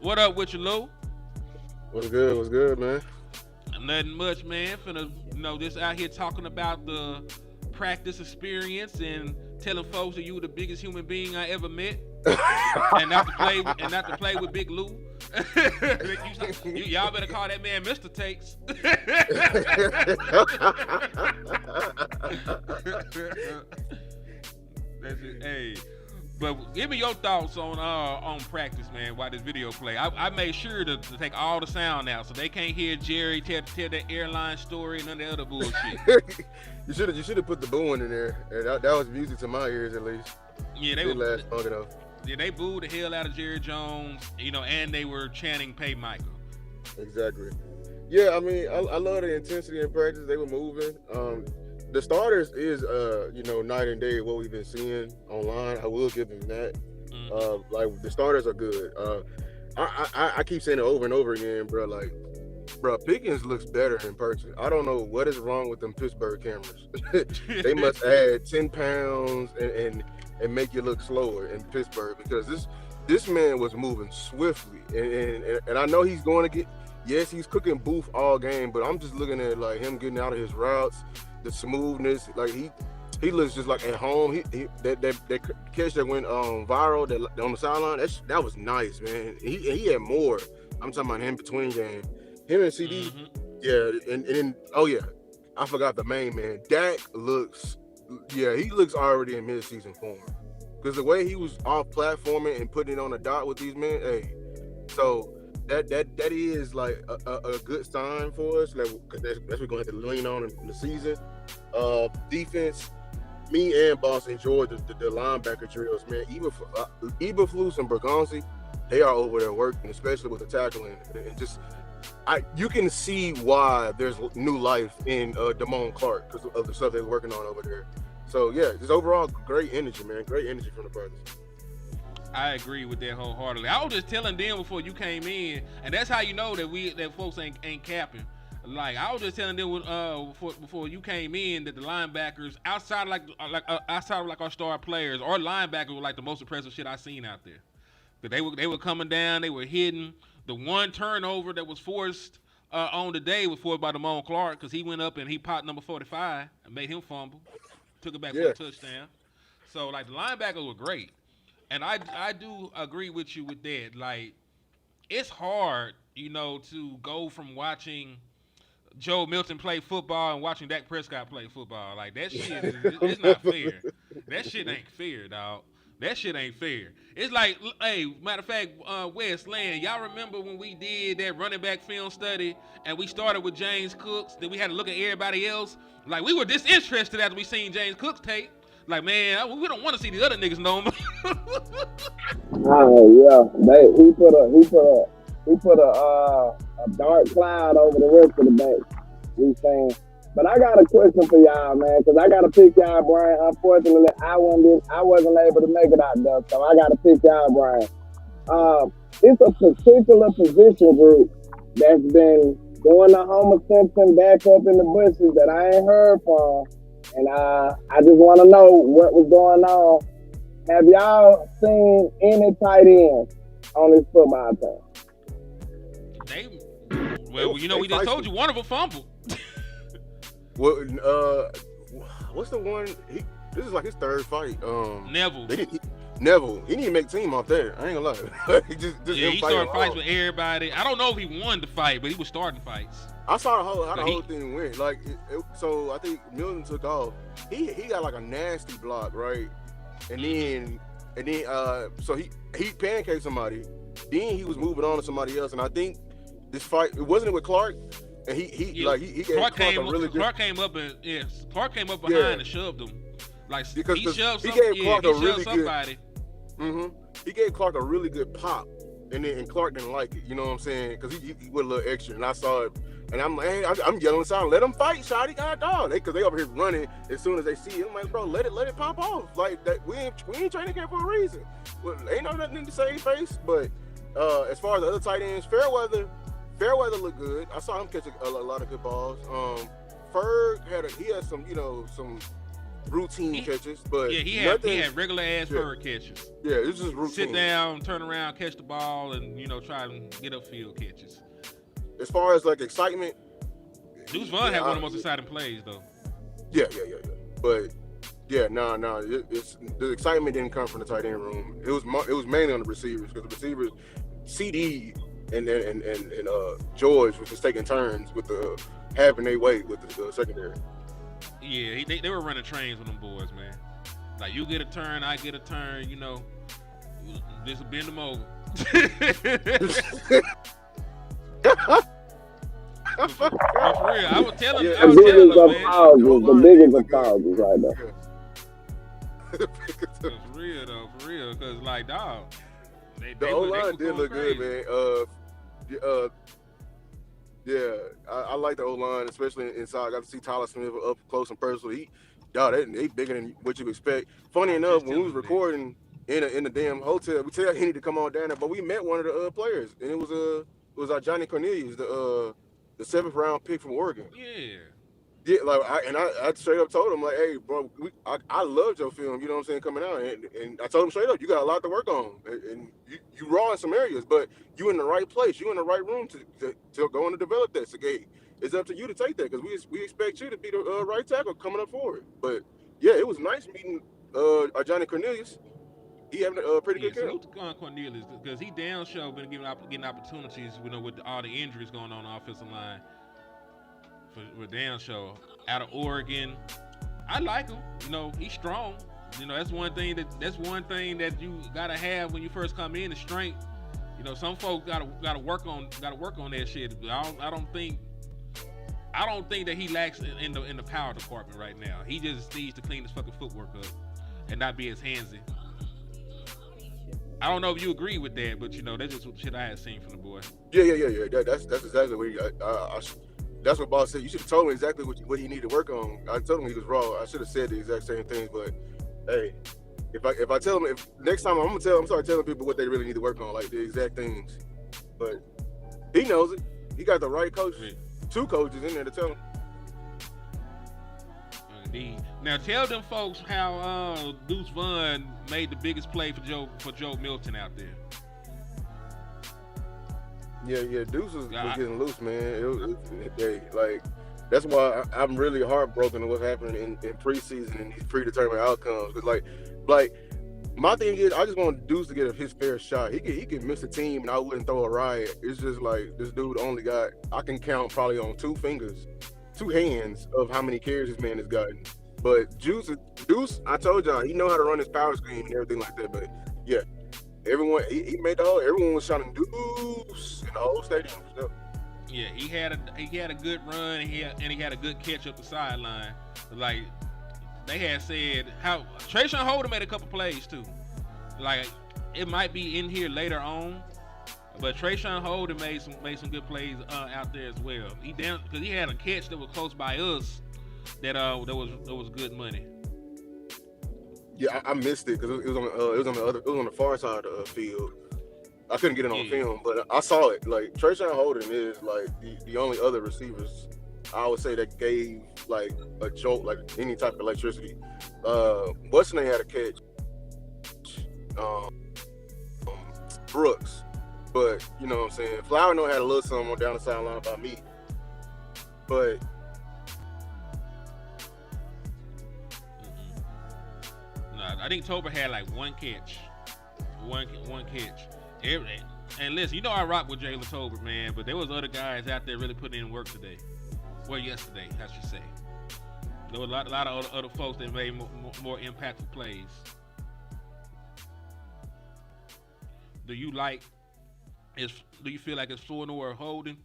[SPEAKER 6] What up with you, Lou?
[SPEAKER 9] What's good, man?
[SPEAKER 6] Nothing much, man. Finna, just out here talking about the practice experience and telling folks that you were the biggest human being I ever met, and not to play with Big Lou. Y'all better call that man Mr. Takes. That's it. Hey, but give me your thoughts on practice, man. While this video play, I made sure to take all the sound out so they can't hear Jerry tell that airline story and none of the other bullshit.
[SPEAKER 9] You should have put the booing in there. That was music to my ears, at least.
[SPEAKER 6] Yeah,
[SPEAKER 9] they last long enough.
[SPEAKER 6] Yeah, they booed the hell out of Jerry Jones, and they were chanting "Pay Michael."
[SPEAKER 9] Exactly. Yeah, I mean, I love the intensity in practice. They were moving. The starters is night and day what we've been seeing online. I will give them that. Like the starters are good. I keep saying it over and over again, bro. Like, bro, Pickens looks better in person. I don't know what is wrong with them Pittsburgh cameras. They must add 10 pounds and make you look slower in Pittsburgh, because this man was moving swiftly, and I know he's going to get. Yes, he's cooking Booth all game, but I'm just looking at like him getting out of his routes, the smoothness. Like he looks just like at home. That catch that went viral that on the sideline, that was nice, man. He had more. I'm talking about him between game. Him and CD, yeah, and then I forgot the main man. Dak looks, he looks already in mid-season form, because the way he was off platforming and putting it on the dot with these men, so. That is like a good sign for us. Like, cause that's what we're gonna have to lean on in the season. Defense, me and Boss enjoyed the linebacker drills, man. Eberflus and Bergonzi, they are over there working, especially with the tackling. And just, you can see why there's new life in Damone Clark because of the stuff they're working on over there. So yeah, just overall great energy, man. Great energy from the brothers.
[SPEAKER 6] I agree with that wholeheartedly. I was just telling them before you came in, and that's how you know that folks ain't capping. Like, I was just telling them before you came in that the linebackers outside of our star players, or linebackers were like the most impressive shit I seen out there. But they were coming down, they were hitting. The one turnover that was forced on the day was forced by Damone Clark, because he went up and he popped number 45 and made him fumble, took it back for a touchdown. So like the linebackers were great. And I do agree with you with that. Like, it's hard, to go from watching Joe Milton play football and watching Dak Prescott play football. Like, that shit, it's not fair. That shit ain't fair, dog. That shit ain't fair. It's like, hey, matter of fact, Wes Land, y'all remember when we did that running back film study and we started with James Cooks, then we had to look at everybody else? Like, we were disinterested after we seen James Cooks tape. Like, man, we don't want to see the other niggas no more.
[SPEAKER 7] He put a dark cloud over the rest of the base. We saying, but I got a question for y'all, man, because I got to pick y'all, Brian. Unfortunately, I wasn't able to make it out there, so I got to pick y'all, Brian. It's a particular position group that's been going to Homer Simpson back up in the bushes that I ain't heard from. And I just want to know what was going on. Have y'all seen any tight ends on this football team?
[SPEAKER 6] We just told you one of them fumbled.
[SPEAKER 9] Well, what's the one? This is like his third fight.
[SPEAKER 6] Neville.
[SPEAKER 9] Neville. He didn't make team off there. I ain't gonna lie.
[SPEAKER 6] he started fights with everybody. I don't know if he won the fight, but he was starting fights.
[SPEAKER 9] I saw how the whole thing went. Like, so I think Milton took off. He got like a nasty block, right? And then so he pancaked somebody. Then he was moving on to somebody else. And I think this fight, it wasn't with Clark. And he gave Clark a really good.
[SPEAKER 6] Clark came up behind and shoved him. Like,
[SPEAKER 9] because
[SPEAKER 6] he shoved
[SPEAKER 9] somebody. He gave Clark a really good pop. And Clark didn't like it, you know what I'm saying? Because he went a little extra, and I saw it, and I'm like, hey, I'm yelling inside, let them fight, shawty, god dog, because they over here running as soon as they see it. I'm like, bro, let it pop off. Like that, we ain't training camp for a reason. Well, ain't no nothing in the same face. But as far as the other tight ends, Fairweather looked good. I saw him catch a lot of good balls. Ferg had some routine catches, but
[SPEAKER 6] he had regular ass Ferg catches.
[SPEAKER 9] Yeah, it's just routine.
[SPEAKER 6] Sit down, turn around, catch the ball, and try and get upfield catches.
[SPEAKER 9] As far as like excitement,
[SPEAKER 6] Deuce Vaughn had one of the most exciting plays though.
[SPEAKER 9] Yeah. But it's the excitement didn't come from the tight end room. It was mainly on the receivers, because the receivers, CD and George was just taking turns with the having their way with the secondary.
[SPEAKER 6] Yeah, they were running trains with them boys, man. Like, you get a turn, I get a turn, just bend them over. But for real, I was telling them, man.
[SPEAKER 7] The biggest apologies right now.
[SPEAKER 6] For real, because, like, dog.
[SPEAKER 9] The O-line did look good, man. Yeah, I like the O line, especially inside. I got to see Tyler Smith up close and personal. They bigger than what you expect. Funny
[SPEAKER 6] I was
[SPEAKER 9] enough,
[SPEAKER 6] just
[SPEAKER 9] when we was
[SPEAKER 6] telling him that.
[SPEAKER 9] recording in the damn hotel, we tell he need to come on down there, but we met one of the players, and it was our Johnny Cornelius, the 7th round pick from Oregon.
[SPEAKER 6] Yeah.
[SPEAKER 9] Yeah, like I straight up told him like, hey, bro, I loved your film. You know what I'm saying, coming out, and I told him straight up, you got a lot to work on, and you raw in some areas, but you in the right place, you in the right room to go on to develop that. So, it's up to you to take that because we expect you to be the right tackle coming up forward. But yeah, it was nice meeting our Johnny Cornelius. He having a pretty good camp.
[SPEAKER 6] Salute to Cornelius because he damn sure been getting opportunities, with all the injuries going on the offensive line. For damn sure out of Oregon, I like him. He's strong. That's one thing that you gotta have when you first come in, is strength. Some folks gotta work on that shit. I don't think that he lacks in the power department right now. He just needs to clean his fucking footwork up and not be as handsy. I don't know if you agree with that, but that's just what shit I had seen from the boy.
[SPEAKER 9] Yeah. That's exactly what that's what boss said. You should have told me exactly what he needed to work on. I told him he was raw. I should have said the exact same things, but hey, if I tell him, next time I'm start telling people what they really need to work on, like the exact things. But he knows it. He got the right coach, 2 coaches in there to tell him.
[SPEAKER 6] Indeed. Now tell them folks how Deuce Vaughn made the biggest play for Joe Milton out there.
[SPEAKER 9] Yeah, Deuce was getting loose, man. That's why I'm really heartbroken at what's happening in preseason and these predetermined outcomes. Because like my thing is, I just want Deuce to get his fair shot. He can miss a team and I wouldn't throw a riot. It's just like this dude I can count probably on 2 hands of how many carries this man has gotten. But Deuce, I told y'all, he know how to run his power screen and everything like that. But yeah. Everyone, he made everyone was shouting Deuce in the whole stadium. So.
[SPEAKER 6] Yeah, he had a good run and he had a good catch up the sideline. Like they had said, how Trayshawn Holden made a couple plays too. Like it might be in here later on, but Trayshawn Holden made some good plays out there as well. Because he had a catch that was close by us that was good money.
[SPEAKER 9] Yeah, I missed it because it was on the far side of the field. I couldn't get it on film, but I saw it. Like Trayshawn Holden is like the only other receivers I would say that gave like a jolt, like any type of electricity. What's name had a catch? Brooks, but you know what I'm saying. Flower had a little something on down the sideline by me, but.
[SPEAKER 6] I think Tober had like one catch. And listen, I rock with Jalen Tolbert, man, but there was other guys out there really putting in work today. Well, yesterday, I should say. There were a lot of other folks that made more impactful plays. Do you feel like it's Flournoy or Holden?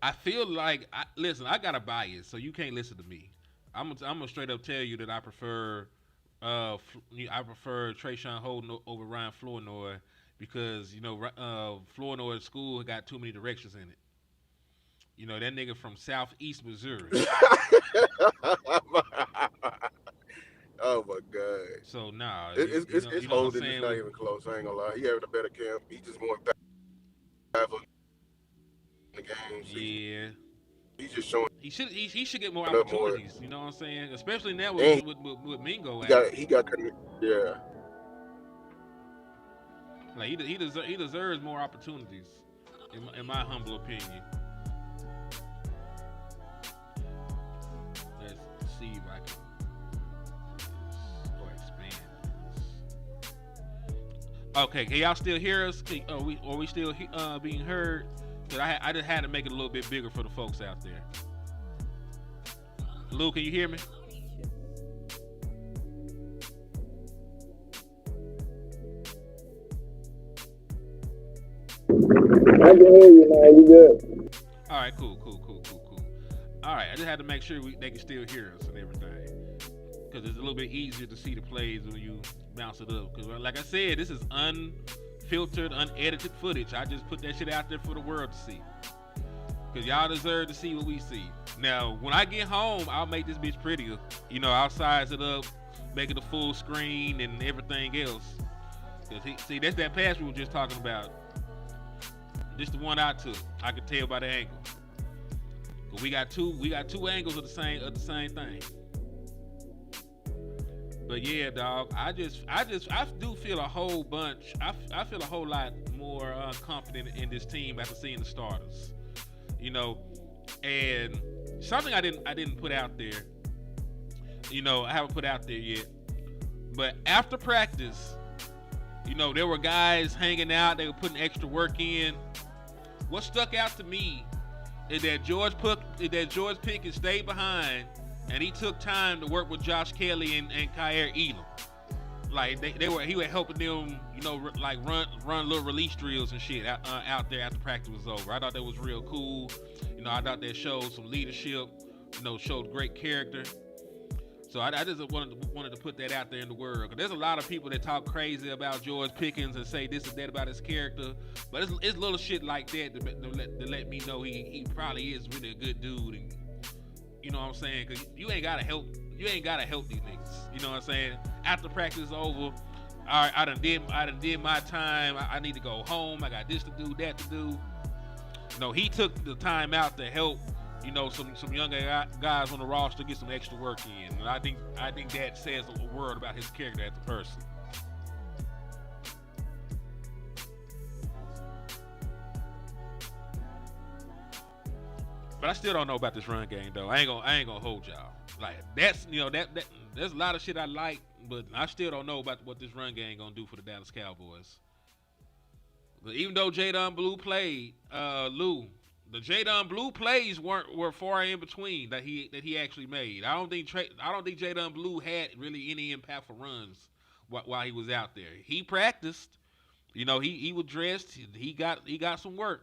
[SPEAKER 6] I feel like, I got a bias, so you can't listen to me. I'm gonna straight up tell you that I prefer Trayshawn Holden over Ryan Flournoy because Flournoy's school got too many directions in it. That nigga from Southeast Missouri.
[SPEAKER 9] Oh my God!
[SPEAKER 6] So nah,
[SPEAKER 9] it's Holden. It's not even close. I ain't gonna lie. He having a better camp. He just more impactful in the games.
[SPEAKER 6] Yeah.
[SPEAKER 9] He's just showing.
[SPEAKER 6] He should get more opportunities. You know what I'm saying? Especially now with Mingo.
[SPEAKER 9] He got yeah.
[SPEAKER 6] Like he deserves more opportunities, in my humble opinion. Let's see if I can expand this. Okay, can y'all still hear us? Are we still being heard? Cause I just had to make it a little bit bigger for the folks out there. Lou, can you hear me?
[SPEAKER 7] I can hear you, man. You good?
[SPEAKER 6] All right, cool. All right, I just had to make sure they can still hear us and everything. Because it's a little bit easier to see the plays when you bounce it up. Because like I said, this is unfiltered, unedited footage. I just put that shit out there for the world to see. Cause y'all deserve to see what we see. Now, when I get home, I'll make this bitch prettier. You know, I'll size it up, make it a full screen and everything else. Cause see, that's that pass we were just talking about. This the one I took. I could tell by the angle. But we got two angles of the same thing. But yeah, dog, I do feel a whole bunch. I feel a whole lot more confident in this team after seeing the starters. You know, and something I didn't put out there. You know, I haven't put out there yet. But after practice, you know, there were guys hanging out. They were putting extra work in. What stuck out to me is that George Pickens stayed behind, and he took time to work with Josh Kelly and Kyer Elam. Like he was helping them, you know, like run little release drills and shit out there after practice was over. I thought that was real cool. You know, I thought that showed some leadership. You know, showed great character. So I just wanted to put that out there in the world. Cause there's a lot of people that talk crazy about George Pickens and say this and that about his character, but it's little shit like that to let me know he probably is really a good dude. And you know what I'm saying? Cause you ain't gotta help these niggas. You know what I'm saying? After practice is over, all right, I done did my time. I need to go home. I got this to do, that to do. You know, he took the time out to help. You know, some younger guys on the roster get some extra work in, and I think that says a word about his character as a person. But I still don't know about this run game though. I ain't gonna hold y'all. Like that's, you know, that there's a lot of shit I like, but I still don't know about what this run game gonna do for the Dallas Cowboys. But even though Jadon Blue played, Lou. The Jadon Blue plays were far in between that he actually made. I don't think Jadon Blue had really any impactful runs while he was out there. He practiced, you know, he was dressed, he got some work.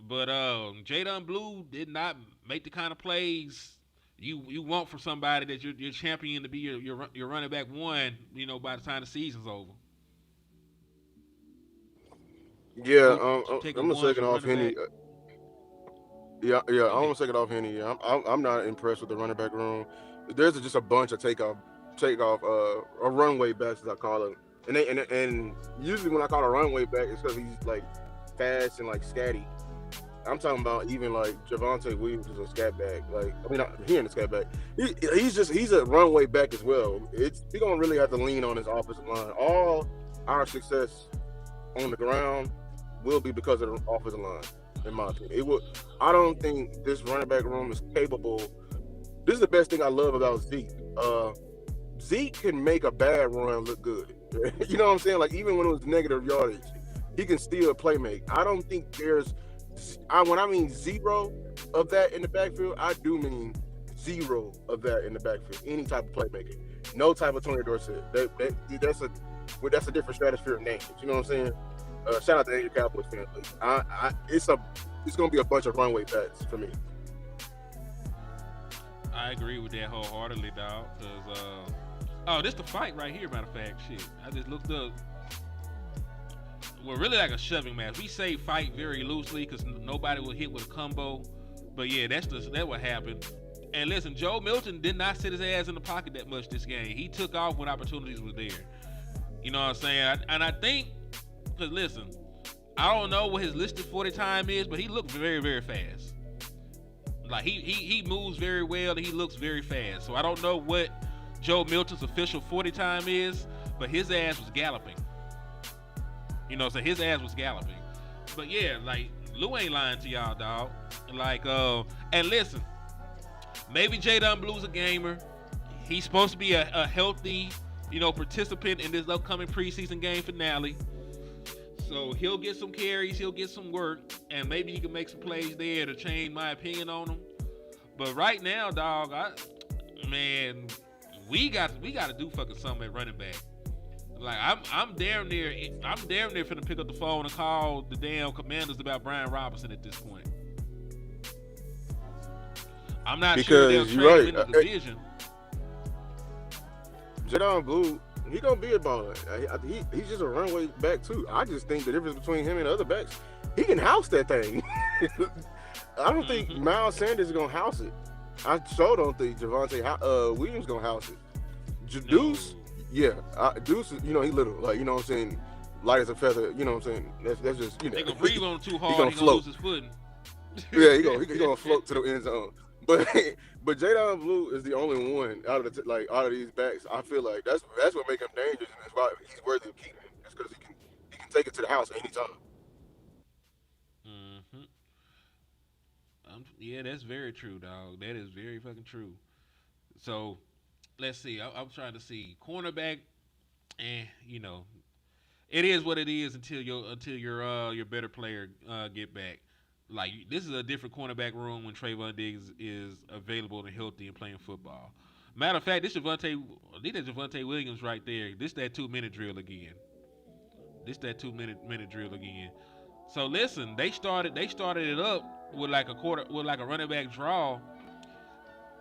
[SPEAKER 6] But Jadon Blue did not make the kind of plays you want from somebody that you're champion to be your running back one, you know, by the time the season's over.
[SPEAKER 9] Yeah, I'm gonna second off Henny. Yeah, I'm gonna take it off Henny. I'm not impressed with the running back room. There's just a bunch of takeoff or runway backs, as I call it. And usually when I call a runway back, it's because he's like fast and like scatty. I'm talking about even like Javonte Williams is a scat back. Like, I mean, not he ain't a scat back. He's a runway back as well. We don't really have to lean on his offensive line. All our success on the ground will be because of the offensive line. In my opinion, I don't think this running back room is capable. This is the best thing I love about Zeke. Zeke can make a bad run look good. You know what I'm saying? Like even when it was negative yardage, he can still play make. I don't think when I mean zero of that in the backfield, I do mean zero of that in the backfield. Any type of playmaking, no type of Tony Dorsett. That's a different stratosphere of names. You know what I'm saying? Shout out to any Cowboys fan. It's gonna be a bunch of runway backs for me.
[SPEAKER 6] I agree with that wholeheartedly, dog. Cause this the fight right here. Matter of fact, shit. I just looked up. Well, really like a shoving match. We say fight very loosely because nobody will hit with a combo. But yeah, that what happened. And listen, Joe Milton did not sit his ass in the pocket that much this game. He took off when opportunities were there. You know what I'm saying? And I think. Because listen, I don't know what his listed 40 time is, but he looked very, very fast. Like he moves very well and he looks very fast. So I don't know what Joe Milton's official 40 time is, but his ass was galloping. You know, so his ass was galloping. But yeah, like Lou ain't lying to y'all, dog. Like and listen, maybe Jadon Blue's a gamer. He's supposed to be a healthy, you know, participant in this upcoming preseason game finale. So he'll get some carries, he'll get some work, and maybe he can make some plays there to change my opinion on him. But right now, dog, we got to do fucking something at running back. Like I'm damn near finna pick up the phone and call the damn Commanders about Brian Robinson at this point. I'm not sure they'll trade him in the division.
[SPEAKER 9] Jadon Blue, he gonna be a baller. He's just a runway back too. I just think the difference between him and the other backs, he can house that thing. I don't think Miles Sanders is gonna house it. I sure don't think Javonte Williams gonna house it. Deuce, yeah, Deuce, he little, like, you know what I'm saying, light as a feather, you know what I'm saying. That's just,
[SPEAKER 6] They gonna breathe on him too hard.
[SPEAKER 9] He gonna
[SPEAKER 6] float. Lose his footing.
[SPEAKER 9] Yeah, he gonna float to the end zone. But Jadon Blue is the only one out of out of these backs. I feel like that's what makes him dangerous, and that's why he's worthy of keeping. It's because he can take it to the house anytime.
[SPEAKER 6] Mm-hmm. Yeah, that's very true, dog. That is very fucking true. So, let's see. I'm trying to see cornerback, and it is what it is until your better player get back. Like, this is a different cornerback room when Trayvon Diggs is available and healthy and playing football. Matter of fact, this Javonte Williams right there. This that 2-minute drill again. So listen, they started it up with like a running back draw.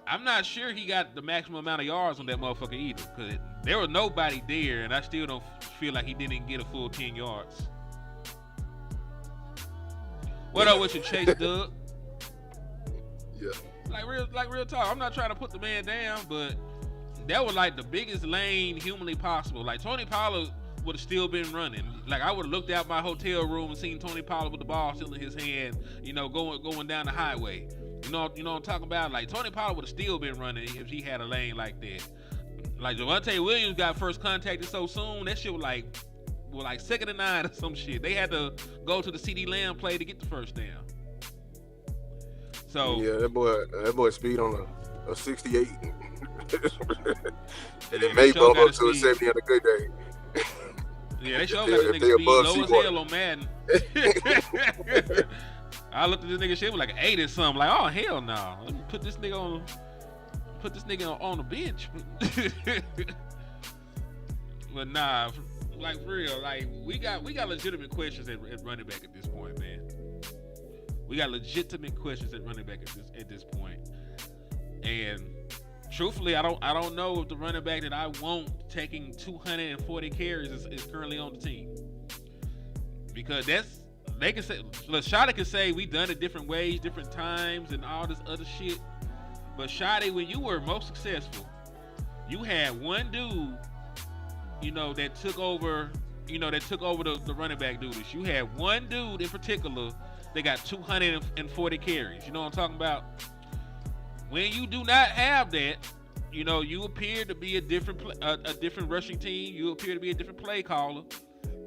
[SPEAKER 6] I'm not sure he got the maximum amount of yards on that motherfucker either, because there was nobody there, and I still don't feel like he didn't get a full 10 yards. What up with your Chase Doug?
[SPEAKER 9] Yeah.
[SPEAKER 6] Like real talk. I'm not trying to put the man down, but that was like the biggest lane humanly possible. Like, Tony Pollard would have still been running. Like, I would have looked out my hotel room and seen Tony Pollard with the ball still in his hand, going down the highway. You know what I'm talking about? Like, Tony Pollard would have still been running if he had a lane like that. Like, Javonte Williams got first contacted so soon, that shit was like 2nd and 9 or some shit. They had to go to the CeeDee Lamb play to get the first down. So
[SPEAKER 9] yeah, that boy speed on a 68, and it may bump up to a 70 on a good day.
[SPEAKER 6] Yeah, they sure got this nigga speed low as hell on Madden. I looked at this nigga shit was like an 8 or something. Like, oh hell no, let me put this nigga on the bench. But nah. Like, for real, like, we got legitimate questions at running back at this point, man. We got legitimate questions at running back at this point. And truthfully, I don't know if the running back that I want taking 240 carries is currently on the team. Because they can say, Shotty can say we done it different ways, different times, and all this other shit. But Shotty, when you were most successful, you had one dude that took over the running back duties. You had one dude in particular that got 240 carries. You know what I'm talking about? When you do not have that, you appear to be a different rushing team. You appear to be a different play caller,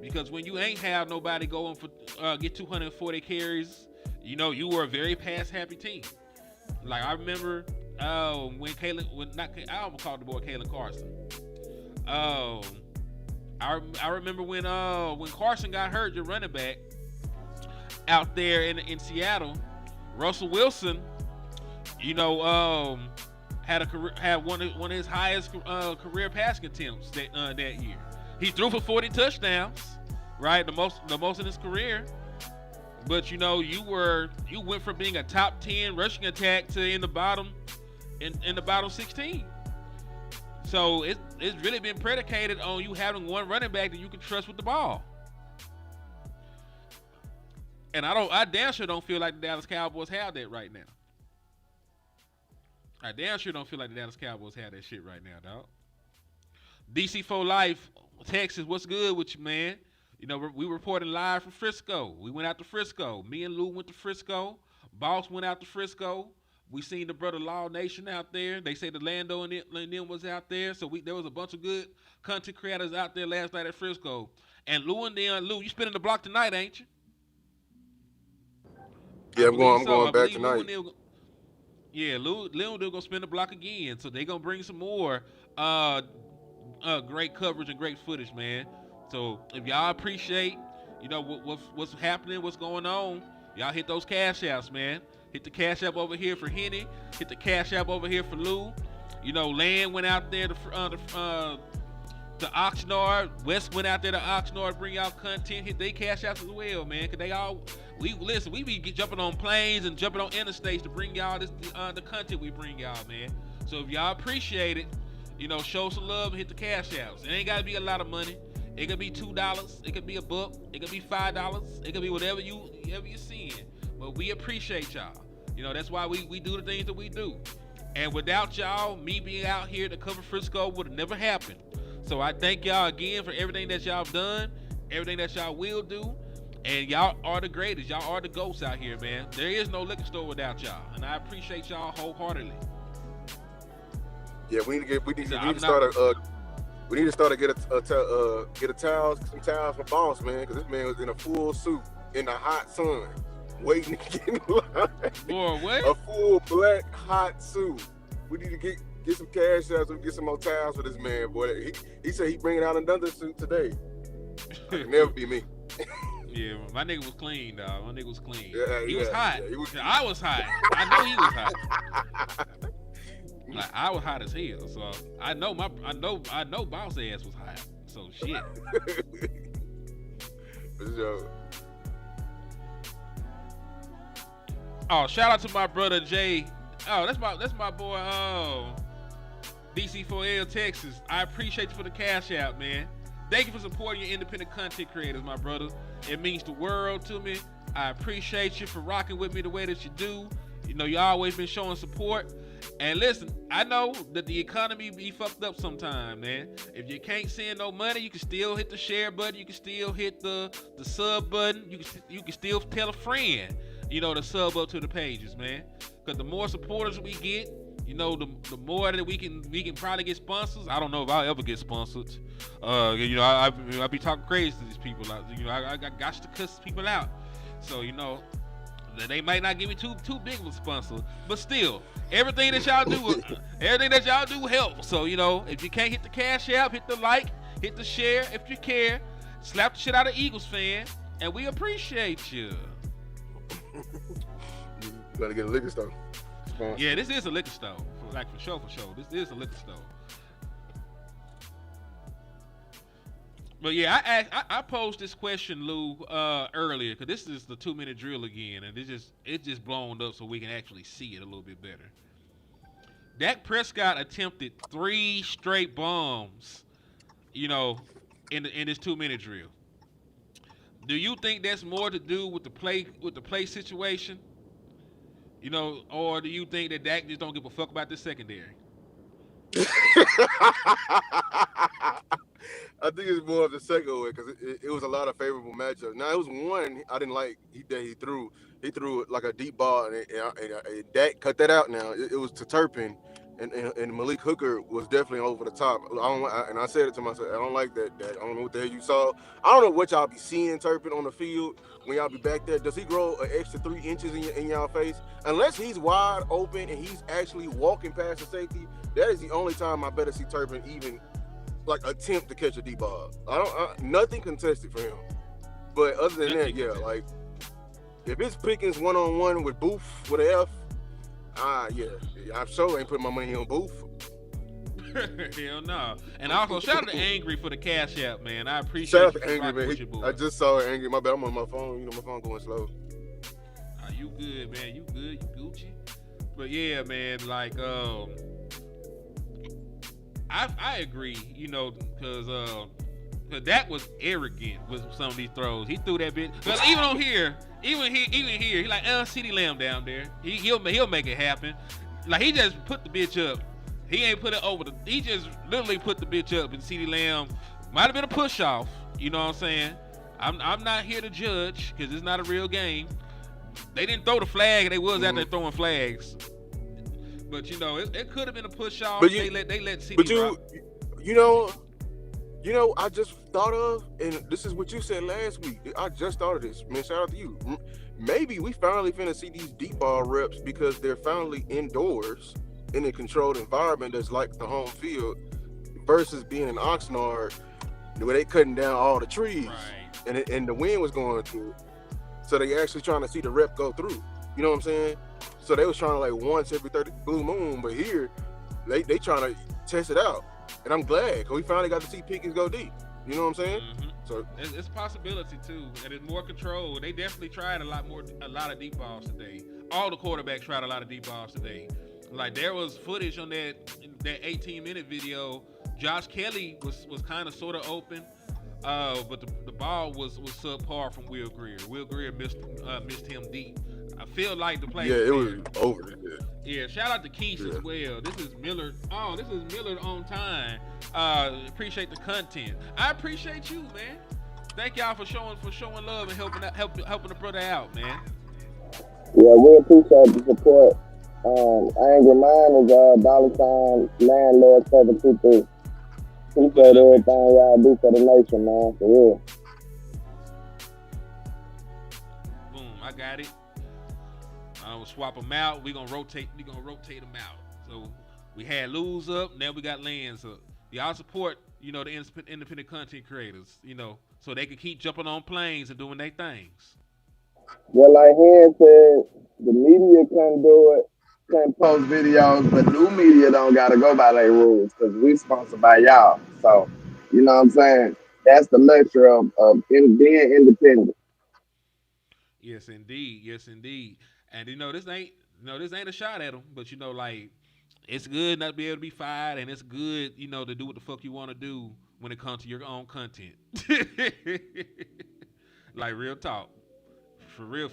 [SPEAKER 6] because when you ain't have nobody going for get 240 carries, you were a very pass happy team. Like, I remember when I almost called the boy Kalen Carson. I remember when Carson got hurt, your running back out there in Seattle, Russell Wilson, had one of his highest career passing attempts that year. He threw for 40 touchdowns, right? The most in his career. But you went from being a top 10 rushing attack to in the bottom 16. So it's really been predicated on you having one running back that you can trust with the ball. And I damn sure don't feel like the Dallas Cowboys have that right now. I damn sure don't feel like the Dallas Cowboys have that shit right now, dog. DC for Life, Texas, what's good with you, man? We reporting live from Frisco. We went out to Frisco. Me and Lou went to Frisco. Boss went out to Frisco. We seen the brother Law Nation out there. They say the Lando and them was out there. So there was a bunch of good content creators out there last night at Frisco. And Lou, you spinning the block tonight, ain't you?
[SPEAKER 9] Yeah, I'm going back tonight.
[SPEAKER 6] Lou gonna spin the block again. So they gonna bring some more great coverage and great footage, man. So if y'all appreciate, what's happening, what's going on, y'all hit those cash outs, man. Hit the cash app over here for Henny. Hit the cash app over here for Lou. Land went out there to Oxnard. West went out there to Oxnard to bring y'all content. Hit they cash apps as well, man. Cause we be jumping on planes and jumping on interstates to bring y'all the content we bring y'all, man. So if y'all appreciate it, show some love and hit the cash apps. It ain't gotta be a lot of money. It could be $2. It could be $1. It could be $5. It could be whatever you're seeing. But we appreciate y'all. You know, that's why we do the things that we do. And without y'all, me being out here to cover Frisco would have never happened. So I thank y'all again for everything that y'all done, everything that y'all will do. And y'all are the greatest. Y'all are the ghosts out here, man. There is no liquor store without y'all. And I appreciate y'all wholeheartedly.
[SPEAKER 9] Yeah, we need to start to get a towels, some towels for Boss, man, because this man was in a full suit in the hot sun, waiting to get in line.
[SPEAKER 6] Boy, what?
[SPEAKER 9] A full black hot suit. We need to get some cash out so we get some more towels for this man, boy. He said he bringing out another suit today. It can never be me.
[SPEAKER 6] Yeah, my nigga was clean, dog. My nigga was clean.
[SPEAKER 9] He
[SPEAKER 6] was hot.
[SPEAKER 9] Yeah,
[SPEAKER 6] I was hot. I know he was hot. Like, I was hot as hell, so I know Boss ass was hot. So shit. Oh, shout out to my brother Jay. Oh, that's my boy. DC4L Texas. I appreciate you for the cash out, man. Thank you for supporting your independent content creators, my brother. It means the world to me. I appreciate you for rocking with me the way that you do. You know, you always been showing support. And listen, I know that the economy be fucked up sometime, man. If you can't send no money, you can still hit the share button. You can still hit the sub button. You can still tell a friend, you know, to sub up to the pages, man. Because the more supporters we get, you know, the more that we can probably get sponsors. I don't know if I'll ever get sponsored. You know, I be talking crazy to these people. I got to cuss people out. So, you know, they might not give me too big of a sponsor, but still, everything that y'all do helps. So, you know, if you can't hit the cash app, hit the like, hit the share if you care. Slap the shit out of Eagles fan, and we appreciate you.
[SPEAKER 9] You gotta get a liquor store.
[SPEAKER 6] Yeah, this is a liquor store. For sure. This is a liquor store. But yeah, I posed this question, Lou, earlier, because this is the 2-minute drill again, and it just blown up so we can actually see it a little bit better. Dak Prescott attempted 3 straight bombs, you know, in this 2-minute drill. Do you think that's more to do with the play situation? You know, or do you think that Dak just don't give a fuck about the secondary?
[SPEAKER 9] I think it's more of the second way because it was a lot of favorable matchups. Now, it was one I didn't like that he threw. He threw like a deep ball, and Dak cut that out now. It was to Turpin, and Malik Hooker was definitely over the top. And I said it to myself, I don't like that. I don't know what the hell you saw. I don't know what y'all be seeing Turpin on the field when y'all be back there. Does he grow an extra 3 inches in y'all face? Unless he's wide open and he's actually walking past the safety, that is the only time I better see Turpin even like attempt to catch a deep ball. Nothing contested for him. But other than that, yeah, like if it's Pickens 1-on-1 with Booth with an F, yeah, I'm sure ain't putting my money on Booth.
[SPEAKER 6] Hell no. And also shout out to Angry for the cash app, man. I appreciate
[SPEAKER 9] shout
[SPEAKER 6] you.
[SPEAKER 9] Shout out to Angry, man. I just saw Angry. My bad. I'm on my phone. You know, my phone going slow.
[SPEAKER 6] You good, man. You good. You Gucci. But yeah, man, like I agree, you know, because that was arrogant with some of these throws. He threw that bit. Because even on here, even here, he like, CeeDee Lamb down there. He'll make it happen. Like, he just put the bitch up. He ain't put it over he just literally put the bitch up, and CeeDee Lamb might have been a push off. You know what I'm saying? I'm not here to judge because it's not a real game. They didn't throw the flag, and they was out there throwing flags. But you know, it could have been a push off. They let CD.
[SPEAKER 9] But you know, I just thought of, and this is what you said last week. I just thought of this, man. Shout out to you. Maybe we finally finna see these deep ball reps because they're finally indoors in a controlled environment that's like the home field, versus being in Oxnard where they cutting down all the trees, right, and the wind was going through it. So they actually trying to see the rep go through. You know what I'm saying? So they was trying to like once every 30 blue moon, but here they trying to test it out, and I'm glad because we finally got to see Pickens go deep. You know what I'm saying?
[SPEAKER 6] Mm-hmm. So it's a possibility too, and it's more control. They definitely tried a lot of deep balls today. All the quarterbacks tried a lot of deep balls today. Like there was footage on that 18-minute video. Josh Kelly was kind of sort of open, but the ball was subpar from Will Grier. Will Grier missed him deep. feel like the play.
[SPEAKER 9] Yeah, it was over.
[SPEAKER 6] Yeah, shout out to Keith as well. This is Millard. Oh, this is Millard on time. Appreciate the content. I appreciate you, man. Thank y'all for showing love and helping the brother out, man.
[SPEAKER 7] Yeah, we appreciate the support. Angry Mind is $sign landlord 723. Appreciate everything y'all do for the nation, man. For real.
[SPEAKER 6] Boom, I got it. We'll swap them out. We're gonna rotate them out. So we had Lose up, now we got Lands up. Y'all support, the independent content creators, so they can keep jumping on planes and doing their things.
[SPEAKER 7] Well, like Hen said, the media can do it, can post videos, but new media don't gotta go by their rules because we sponsored by y'all. So, you know what I'm saying? That's the luxury of being independent.
[SPEAKER 6] Yes, indeed. Yes, indeed. And this ain't a shot at them, but it's good not to be able to be fired, and it's good, to do what the fuck you want to do when it comes to your own content. Like real talk. For real.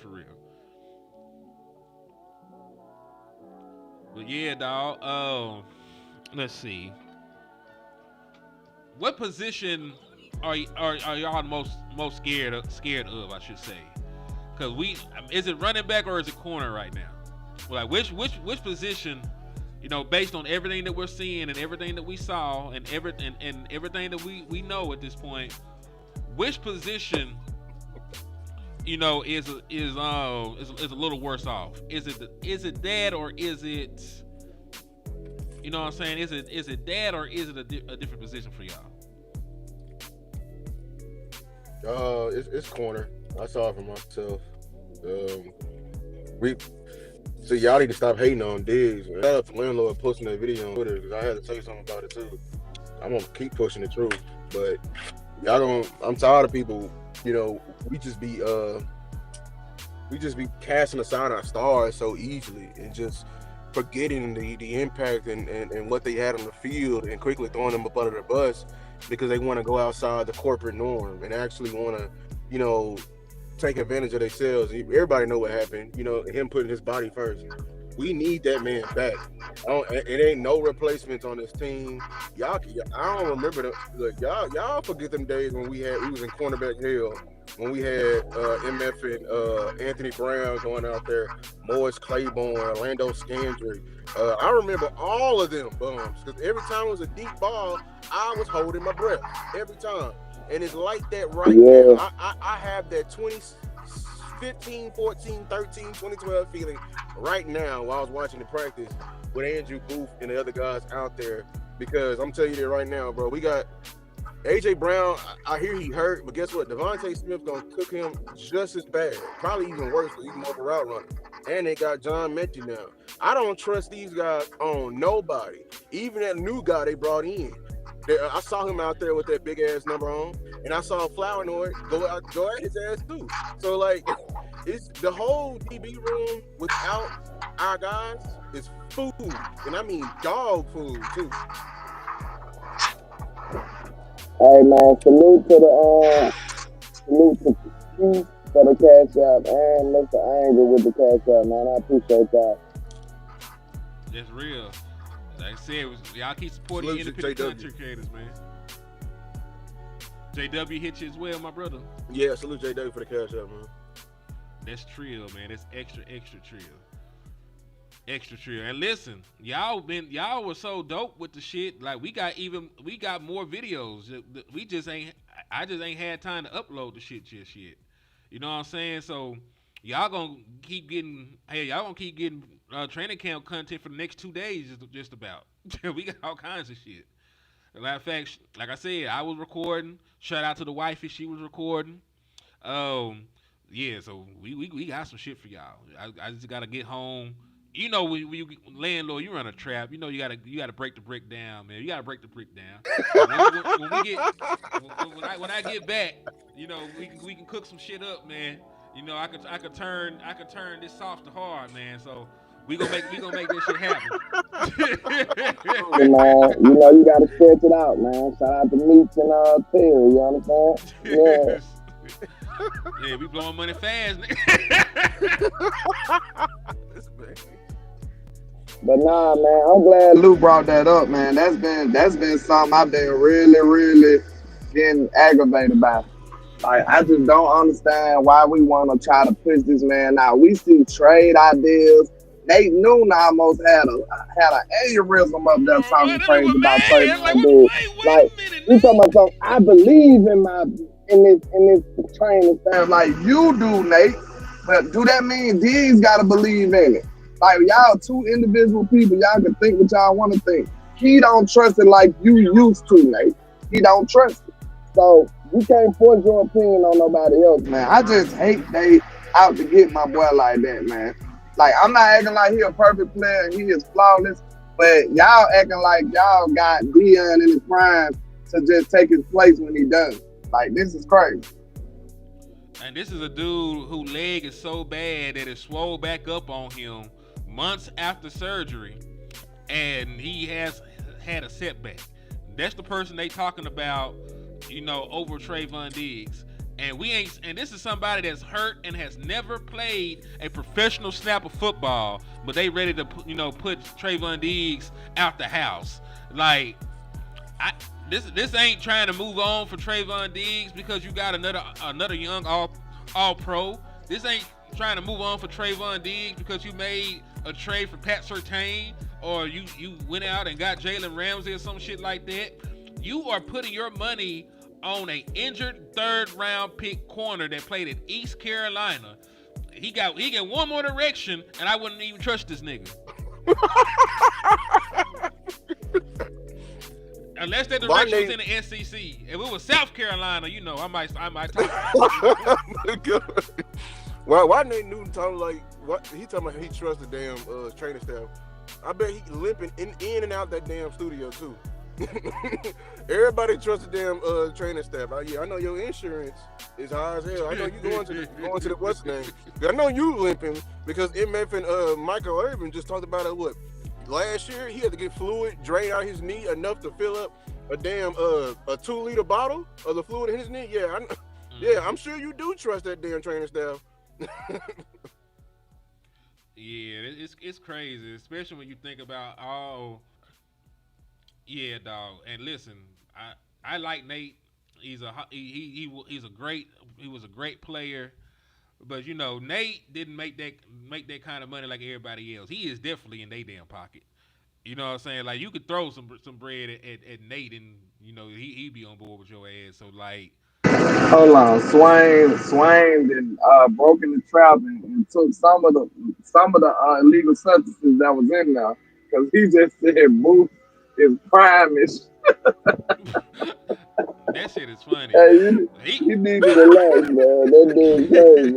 [SPEAKER 6] But yeah, dog. Let's see. What position are y'all most scared of? I should say, because is it running back or is it corner right now? Like which position? Based on everything that we're seeing and everything that we saw and everything that we know at this point, which position? Is a little worse off. Is it that or is it? You know what I'm saying? Is it that or is it a different position for y'all?
[SPEAKER 9] It's corner. I saw it for myself. So y'all need to stop hating on Diggs. Shout out to Landlord posting that video on Twitter because I had to say something about it too. I'm gonna keep pushing the truth, but I'm tired of people. We just be casting aside our stars so easily and just forgetting the impact and what they had on the field and quickly throwing them up under the bus because they want to go outside the corporate norm and actually want to, take advantage of themselves. Everybody know what happened, him putting his body first. We need that man back. It ain't no replacements on this team. I don't remember y'all forget them days when we was in cornerback hell when we had MF and Anthony Brown going out there, Morris Claiborne, Orlando Scandrick. I remember all of them bums because every time it was a deep ball, I was holding my breath every time. And it's like that right now. I have that 2015, 14, 13, 2012 feeling right now while I was watching the practice with Andrew Booth and the other guys out there because I'm telling you that right now, bro. We got A.J. Brown. I hear he hurt, but guess what? Devontae Smith gonna cook him just as bad, probably even worse because he's more of a route runner. And they got John Mechie now. I don't trust these guys on nobody, even that new guy they brought in. I saw him out there with that big ass number on, and I saw Flournoy go at his ass too. So it's the whole DB room without our guys is food, and I mean dog food too.
[SPEAKER 7] Hey man, salute to Keith for the cash out and Mr. Angel with the cash out, man. I appreciate that.
[SPEAKER 6] That's real. Like I said, y'all keep supporting the independent content creators, man. JW hit you as well, my brother.
[SPEAKER 9] Yeah, salute JW for the cash out, man.
[SPEAKER 6] That's trill, man. That's extra trill. Extra trill. And listen, y'all were so dope with the shit. Like we got more videos. I just ain't had time to upload the shit just yet. You know what I'm saying? So y'all gonna keep getting training camp content for the next 2 days, just about. We got all kinds of shit. Matter of fact, like I said, I was recording. Shout out to the wifey, she was recording. Yeah, so we got some shit for y'all. I just gotta get home. When you landlord, you run a trap. You gotta break the brick down, man. You gotta break the brick down. When I get back, we can cook some shit up, man. I could turn this soft to hard, man. So we gonna make this shit happen.
[SPEAKER 7] Hey, man, you gotta stretch it out, man. Shout out to Meats and Terry, you understand? Yeah.
[SPEAKER 6] Yeah, we blowing money fast, nigga.
[SPEAKER 7] But nah, man, I'm glad Lou brought that up, man. That's been something I've been really getting aggravated by. Like, I just don't understand why we want to try to push this man out. We see trade ideas. Nate Noon almost had an aneurysm up there talking crazy about trading
[SPEAKER 6] like,
[SPEAKER 7] that dude.
[SPEAKER 6] wait
[SPEAKER 7] Like,
[SPEAKER 6] a minute.
[SPEAKER 7] you talking about something? I believe in this training staff like you do, Nate. But do that mean D's got to believe in it? Like, y'all two individual people, y'all can think what y'all want to think. He don't trust it like you used to, Nate. He don't trust it. So you can't force your opinion on nobody else, man. I just hate they out to get my boy like that, man. Like, I'm not acting like he a perfect player and he is flawless, but y'all acting like y'all got Dion in his prime to just take his place when he done. Like, this is crazy.
[SPEAKER 6] And this is a dude whose leg is so bad that it swole back up on him months after surgery, and he has had a setback. That's the person they talking about, over Trayvon Diggs. And this is somebody that's hurt and has never played a professional snap of football, but they ready to put Trayvon Diggs out the house. Like, this ain't trying to move on for Trayvon Diggs because you got another young all pro. This ain't trying to move on for Trayvon Diggs because you made a trade for Pat Surtain, or you went out and got Jalen Ramsey or some shit like that. You are putting your money on an injured third-round pick corner that played at East Carolina. He get one more direction, and I wouldn't even trust this nigga. Unless that direction was in the SEC. If it was South Carolina, I might talk.
[SPEAKER 9] Why Nate Newton talking like what? He talking about he trusts the damn training staff. I bet he limping in and out that damn studio too. Everybody trusts the damn training staff. Yeah, I know your insurance is high as hell. I know you going to the what's name. I know you limping because MF and Michael Irvin just talked about it. What? Last year he had to get fluid drained out his knee enough to fill up a damn a 2-liter bottle of the fluid in his knee. Yeah, I'm sure you do trust that damn training staff.
[SPEAKER 6] Yeah, it's crazy, especially when you think about yeah, dog. And listen, I like Nate. He was a great player, but Nate didn't make that kind of money like everybody else. He is definitely in their damn pocket. You know what I'm saying? Like, you could throw some bread at Nate, and he'd be on board with your ass. So like,
[SPEAKER 7] hold on, Swain then broken the trap and took some of the illegal substances that was in there because he just said Booth is prime-ish.
[SPEAKER 6] That shit is funny.
[SPEAKER 7] Hey, you need to relax, man. That dude's crazy.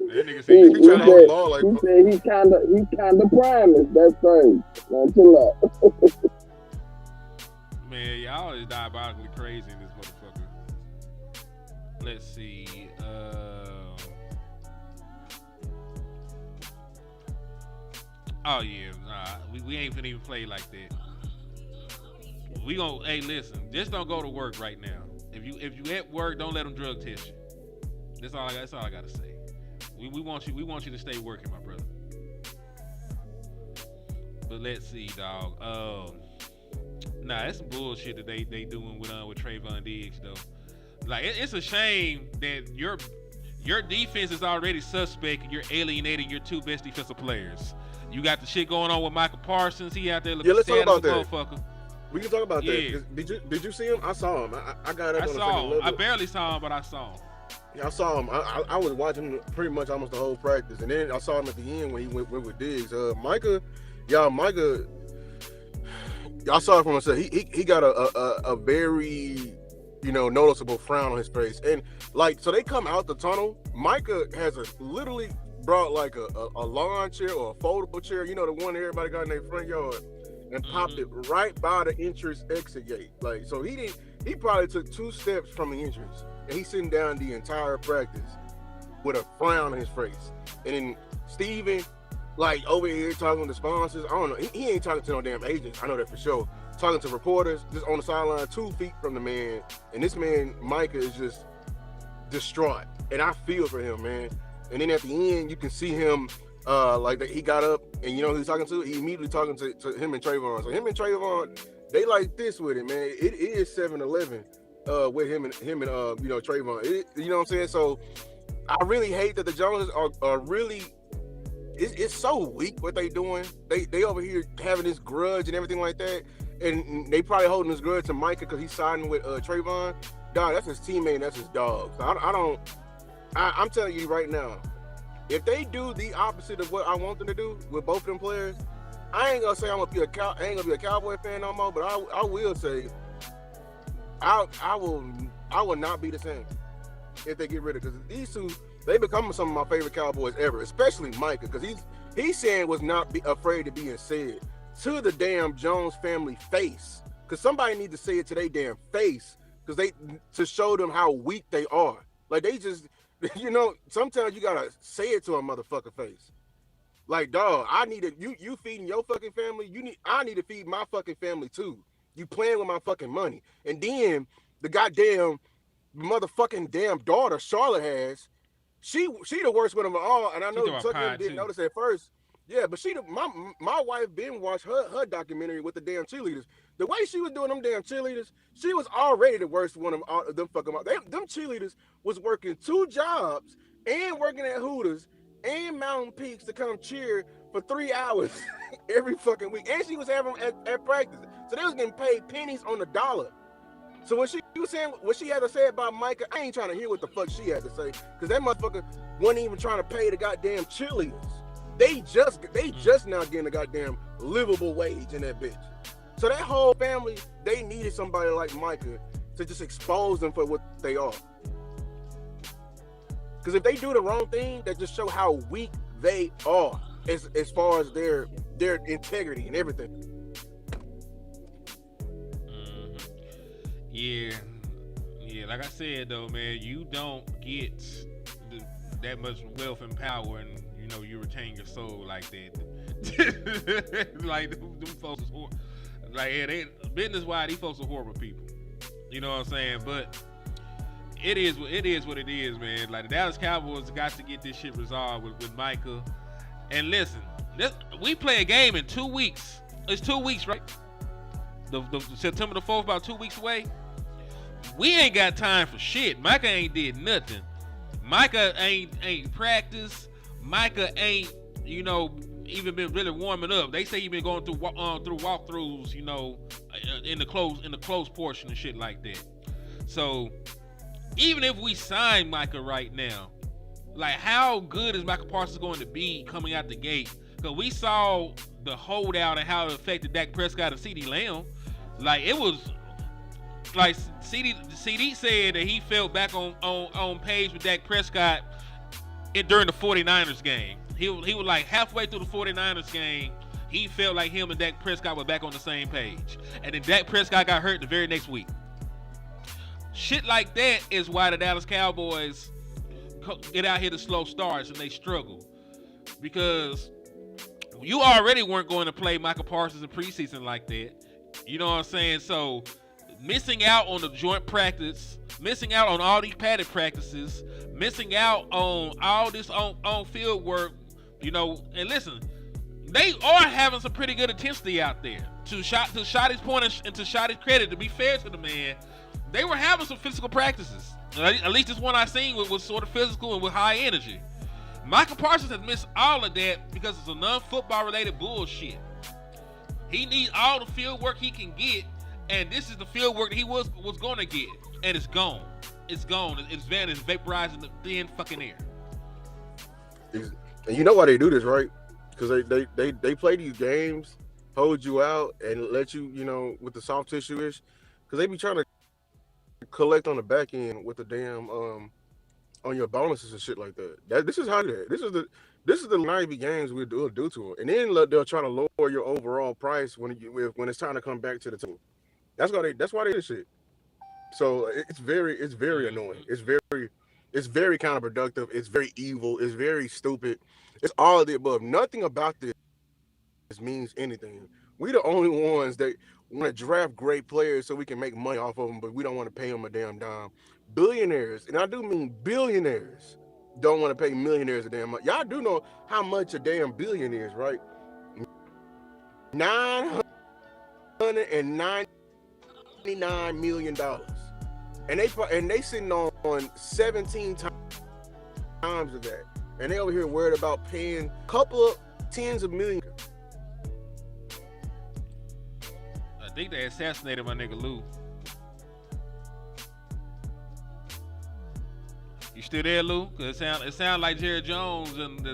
[SPEAKER 6] That nigga said
[SPEAKER 7] he said he kind of prime-ish. That's crazy. Now chill out.
[SPEAKER 6] Man, y'all is diabolically crazy in this motherfucker. Let's see. Oh yeah, nah, we ain't finna even play like that. We gon' hey, listen, just don't go to work right now. If you at work, don't let them drug test you. That's all I gotta say. We want you to stay working, my brother. But let's see, dog. Nah, that's some bullshit that they doing with Trayvon Diggs though. Like, it's a shame that your defense is already suspect and you're alienating your two best defensive players. You got the shit going on with Michael Parsons. He out there looking sad as a motherfucker.
[SPEAKER 9] We can talk about that. Did you see him? I saw him. I got it.
[SPEAKER 6] I saw him. I barely saw him, but I saw him.
[SPEAKER 9] Yeah, I saw him. I was watching him pretty much almost the whole practice, and then I saw him at the end when he went with Diggs. Micah, I saw it from himself. He got a very noticeable frown on his face, and like so they come out the tunnel. Micah has literally brought like a lawn chair or a foldable chair, the one everybody got in their front yard, and popped it right by the entrance exit gate. Like, so he probably took 2 steps from the entrance, and he's sitting down the entire practice with a frown on his face. And then Steven, like, over here talking to sponsors, I don't know, he ain't talking to no damn agents, I know that for sure. Talking to reporters, just on the sideline 2 feet from the man, and this man, Micah, is just distraught, and I feel for him, man. And then at the end, you can see him like that. He got up, and you know who he's talking to. He immediately talking to him and Trayvon. So him and Trayvon, they like this with it, man. It is 7-11 with him and you know, Trayvon. You know what I'm saying? So I really hate that the Joneses are really. It's so weak what they doing. They over here having this grudge and everything like that, and they probably holding this grudge to Micah because he's siding with Trayvon. Dog, that's his teammate. That's his dog. So I'm telling you right now, if they do the opposite of what I want them to do with both of them players, I ain't gonna say I ain't gonna be a Cowboy fan no more, but I will say I will not be the same if they get rid of, because these two, they become some of my favorite Cowboys ever, especially Micah, because he's saying was not afraid of being said to the damn Jones family face, because somebody need to say it to their damn face, because to show them how weak they are. Like, they just, you know, sometimes you gotta say it to a motherfucker face. Like, dog, you feeding your fucking family, I need to feed my fucking family too. You playing with my fucking money. And then the goddamn motherfucking damn daughter Charlotte has, she the worst one of them all. And I know Tucker didn't notice at first. Yeah, but my wife been watched her documentary with the damn cheerleaders. The way she was doing them damn cheerleaders, she was already the worst one of them fucking. Them cheerleaders was working 2 jobs and working at Hooters and Mountain Peaks to come cheer for 3 hours every fucking week. And she was having them at practice. So they was getting paid pennies on the dollar. So when she was saying what she had to say about Micah, I ain't trying to hear what the fuck she had to say, because that motherfucker wasn't even trying to pay the goddamn cheerleaders. They just now getting a goddamn livable wage in that bitch. So that whole family, they needed somebody like Micah to just expose them for what they are. Because if they do the wrong thing, that just show how weak they are as far as their integrity and everything.
[SPEAKER 6] Yeah, like I said though, man, you don't get that much wealth and power, and you know, you retain your soul like that. Like them folks is horrible. Like, yeah, they business wise, these folks are horrible people. You know what I'm saying? But it is what it is, man. Like, the Dallas Cowboys got to get this shit resolved with Micah. And listen, we play a game in 2 weeks. It's 2 weeks, right? The September the 4th, about 2 weeks away. We ain't got time for shit. Micah ain't did nothing. Micah ain't practiced. Micah ain't, you know, even been really warming up. They say he been going through walkthroughs, you know, in the close portion and shit like that. So even if we sign Micah right now, like, how good is Micah Parsons going to be coming out the gate? Because we saw the holdout and how it affected Dak Prescott and CeeDee Lamb. Like, it was like CD said that he felt back on page with Dak Prescott during the 49ers game. He was like halfway through the 49ers game, he felt like him and Dak Prescott were back on the same page. And then Dak Prescott got hurt the very next week. Shit like that is why the Dallas Cowboys get out here to slow starts and they struggle. Because you already weren't going to play Michael Parsons in preseason like that. You know what I'm saying? So missing out on the joint practice, missing out on all these padded practices, missing out on all this on field work, you know. And listen, they are having some pretty good intensity out there. To Shotty's point and to Shotty's credit, to be fair to the man, they were having some physical practices. At least this one I seen was sort of physical and with high energy. Michael Parsons has missed all of that because it's a non-football related bullshit. He needs all the field work he can get, and this is the field work that he was going to get, and it's gone. It's gone. It's vanished, vaporized in the thin fucking air.
[SPEAKER 9] And you know why they do this, right? Because they play these games, hold you out, and let you, you know, with the soft tissue-ish, because they be trying to collect on the back end with the damn on your bonuses and shit like that. This is how they. This is the 90 games we'll do to them, and then they'll try to lower your overall price when it's time to come back to the team. That's why they do shit. So it's very annoying. It's very counterproductive. It's very evil. It's very stupid. It's all of the above. Nothing about this means anything. We the only ones that want to draft great players so we can make money off of them, but we don't want to pay them a damn dime. Billionaires, and I do mean billionaires, don't want to pay millionaires a damn much. Y'all do know how much a damn billionaire is, right? $999 million, and they sitting on 17 times of that, and they over here worried about paying a couple of tens of millions.
[SPEAKER 6] I think they assassinated my nigga Lou. You still there, Lou? Cause it sound like Jerry Jones, and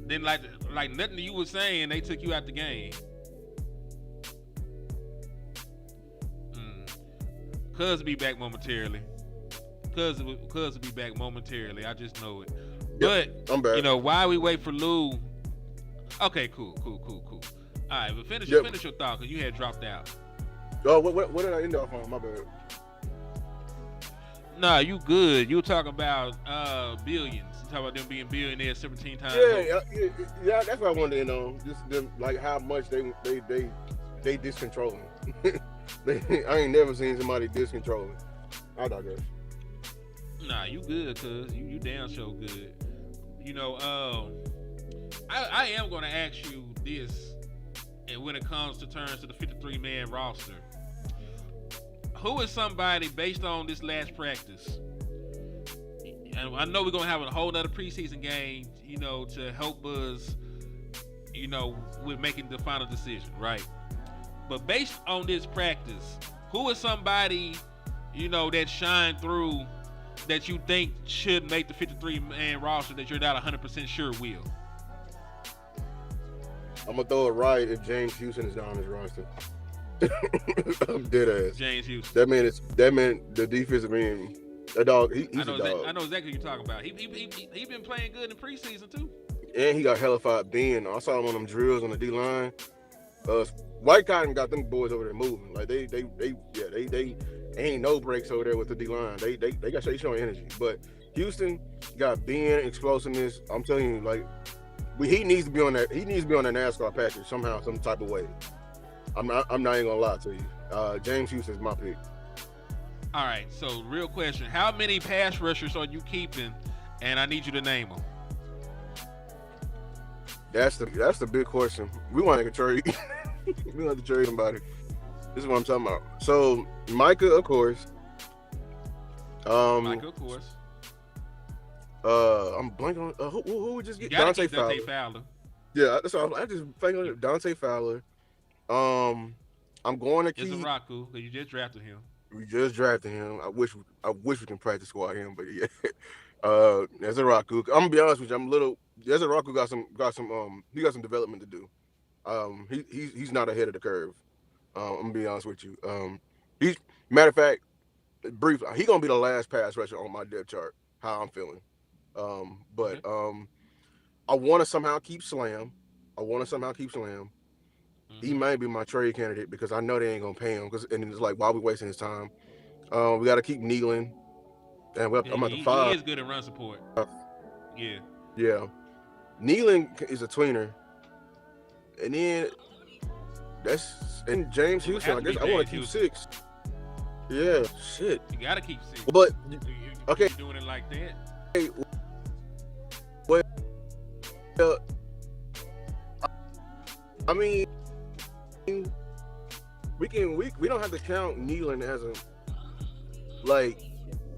[SPEAKER 6] then like nothing you was saying, they took you out the game. Cuz be back momentarily. Cuz will be back momentarily. I just know it.
[SPEAKER 9] Yep,
[SPEAKER 6] But
[SPEAKER 9] I'm back.
[SPEAKER 6] you know, while we wait for Lou. Okay, cool. All right, but finish your thought, cause you had dropped out.
[SPEAKER 9] Oh, what did I end off on? My bad.
[SPEAKER 6] Nah, you good. You were talking about billions. You talking about them being billionaires 17 times.
[SPEAKER 9] Yeah, that's what I wanted to end on. Just them, like how much they discontrolling. I ain't never seen somebody discontrolling. I digress.
[SPEAKER 6] Nah, you good, cuz you damn sure good. You know, I am gonna ask you this, and when it comes to turns to the 53-man roster, who is somebody based on this last practice? And I know we're gonna have a whole nother preseason game, you know, to help us, you know, with making the final decision, right? But based on this practice, who is somebody, you know, that shined through that you think should make the 53-man roster that you're not 100% sure will?
[SPEAKER 9] I'm gonna throw it right if James Houston is not on his roster. I'm dead ass.
[SPEAKER 6] James Houston.
[SPEAKER 9] That meant the defensive end. That dog. He's a dog.
[SPEAKER 6] I know exactly what you're talking about. He been playing good in preseason too.
[SPEAKER 9] And he got hellified being. I saw him on them drills on the D line. White Cotton got them boys over there moving. Like they ain't no breaks over there with the D line. They got showing energy. But Houston got being explosiveness. I'm telling you, like he needs to be on that. He needs to be on that NASCAR package somehow, some type of way. I'm not even gonna lie to you. James Houston's my pick.
[SPEAKER 6] All right. So real question: how many pass rushers are you keeping? And I need you to name them.
[SPEAKER 9] That's the big question. We want to trade. We want to trade somebody. This is what I'm talking about. So Micah, of course.
[SPEAKER 6] Micah, of course.
[SPEAKER 9] I'm blanking on who would just get Dante Fowler. Yeah, that's all. I just think on Dante Fowler. I'm going to keep.
[SPEAKER 6] It's a Raku because you just drafted him.
[SPEAKER 9] We just drafted him. I wish we can practice squad him, but yeah. There's a Raku. I'm gonna be honest with you. There's a Raku got some development to do. He's not ahead of the curve. I'm gonna be honest with you. He's matter of fact, briefly, he gonna be the last pass rusher on my depth chart. How I'm feeling. But I want to somehow keep Slam. He might be my trade candidate because I know they ain't gonna pay him. And it's like, why are we wasting his time? We got to keep Nealon. And I'm at the 5.
[SPEAKER 6] He is good at run support. Yeah.
[SPEAKER 9] Yeah. Nealon is a tweener. And then James Houston. I guess I want to keep 6. Yeah, shit.
[SPEAKER 6] You gotta keep 6.
[SPEAKER 9] But
[SPEAKER 6] okay, doing it like that.
[SPEAKER 9] Hey, well, I mean, we don't have to count Nealon as a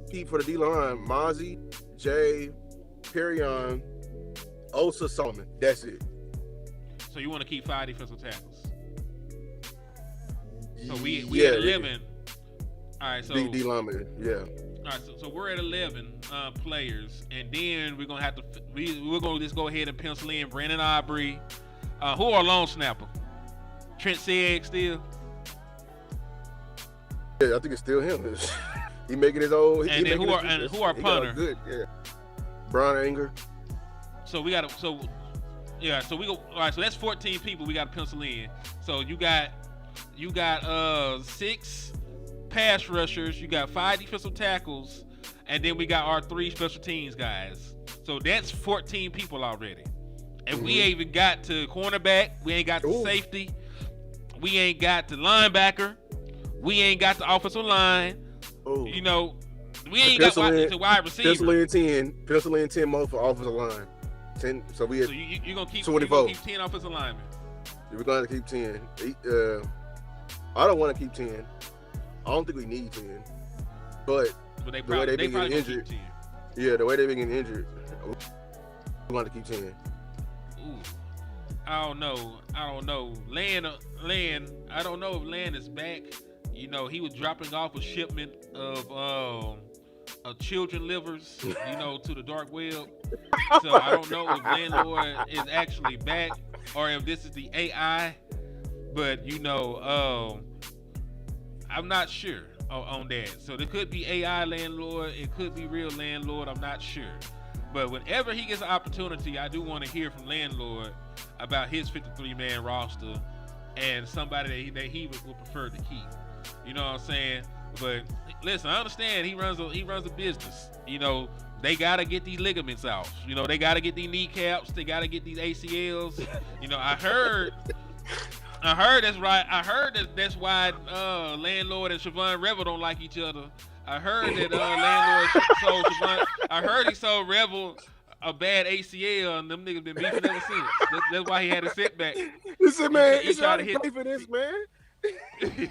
[SPEAKER 9] keep for the D line. Mozzie, Jay, Perrion, Osa, Solomon. That's it.
[SPEAKER 6] So you want to keep 5 defensive tackles? So we at 11. All right, so
[SPEAKER 9] D lineman, yeah.
[SPEAKER 6] All right, so we're at 11 players, and then we're gonna just go ahead and pencil in Brandon Aubrey. Who are long snapper? Trent Sieg still?
[SPEAKER 9] Yeah, I think it's still him. He making his own.
[SPEAKER 6] And then who are punter?
[SPEAKER 9] Good, yeah. Brian Anger.
[SPEAKER 6] So we got so we go. All right, so that's 14 people we got to pencil in. So you got 6 pass rushers, you got 5 defensive tackles, and then we got our 3 special teams guys. So that's 14 people already. And we ain't even got to cornerback. We ain't got to safety. We ain't got the linebacker. We ain't got the offensive line.
[SPEAKER 9] Oh.
[SPEAKER 6] You know, we ain't got the wide receiver.
[SPEAKER 9] Pencil in 10 more for offensive line. 10. So we have.
[SPEAKER 6] So you're gonna keep
[SPEAKER 9] 24.
[SPEAKER 6] 10 offensive linemen.
[SPEAKER 9] We're gonna keep 10. I don't want to keep 10. I don't think we need 10. But
[SPEAKER 6] they
[SPEAKER 9] the way they've been getting
[SPEAKER 6] injured.
[SPEAKER 9] The way they've been getting injured, we want to keep 10.
[SPEAKER 6] Ooh, I don't know. Land. I don't know if Land is back. You know, he was dropping off a shipment of children livers, to the dark web. So I don't know if Landlord is actually back or if this is the AI. But I'm not sure on that. So there could be AI Landlord. It could be real Landlord. I'm not sure. But whenever he gets an opportunity, I do want to hear from Landlord about his 53-man roster and somebody that he would prefer to keep. You know what I'm saying? But listen, I understand he runs a business. They gotta get these ligaments out. They gotta get these kneecaps. They gotta get these ACLs. I heard that's right. I heard that's why Landlord and Siobhan Revel don't like each other. I heard that Landlord sold Siobhan. I heard he sold Revel a bad ACL, and them niggas been beefing ever since. That's why he had a setback.
[SPEAKER 9] Listen, man, he tried to hit for this, man.
[SPEAKER 7] He don't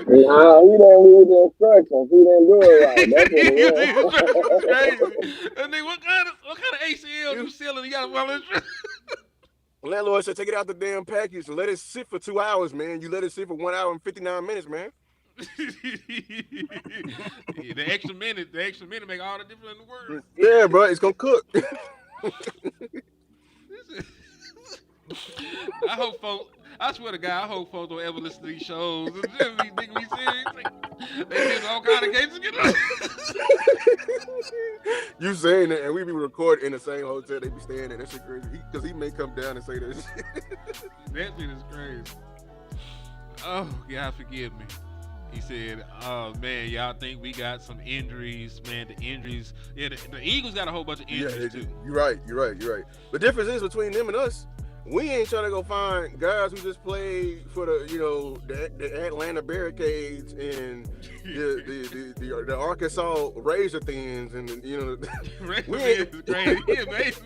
[SPEAKER 7] read the instructions. He didn't do it right. That's what it was.
[SPEAKER 6] Crazy. And then what kind of ACL you selling? You got to
[SPEAKER 9] Landlord said, take it out the damn package and let it sit for 2 hours, man. You let it sit for 1 hour and 59 minutes, man.
[SPEAKER 6] Yeah, the extra minute make all the difference in the world.
[SPEAKER 9] Yeah, bro, it's gonna cook.
[SPEAKER 6] I swear to God, I hope folks don't ever listen to these shows. They think we serious. They get all kind of cases.
[SPEAKER 9] You saying it, and we be recording in the same hotel they be staying in. That shit crazy. Because he may come down and say that shit.
[SPEAKER 6] That shit is crazy. Oh, God, forgive me. He said, oh, man, y'all think we got some injuries. Man, the injuries. Yeah, the Eagles got a whole bunch of injuries, too.
[SPEAKER 9] You're right. The difference is between them and us, we ain't trying to go find guys who just played for the Atlanta Barricades and the Arkansas Razor Thins and
[SPEAKER 6] we ain't crazy.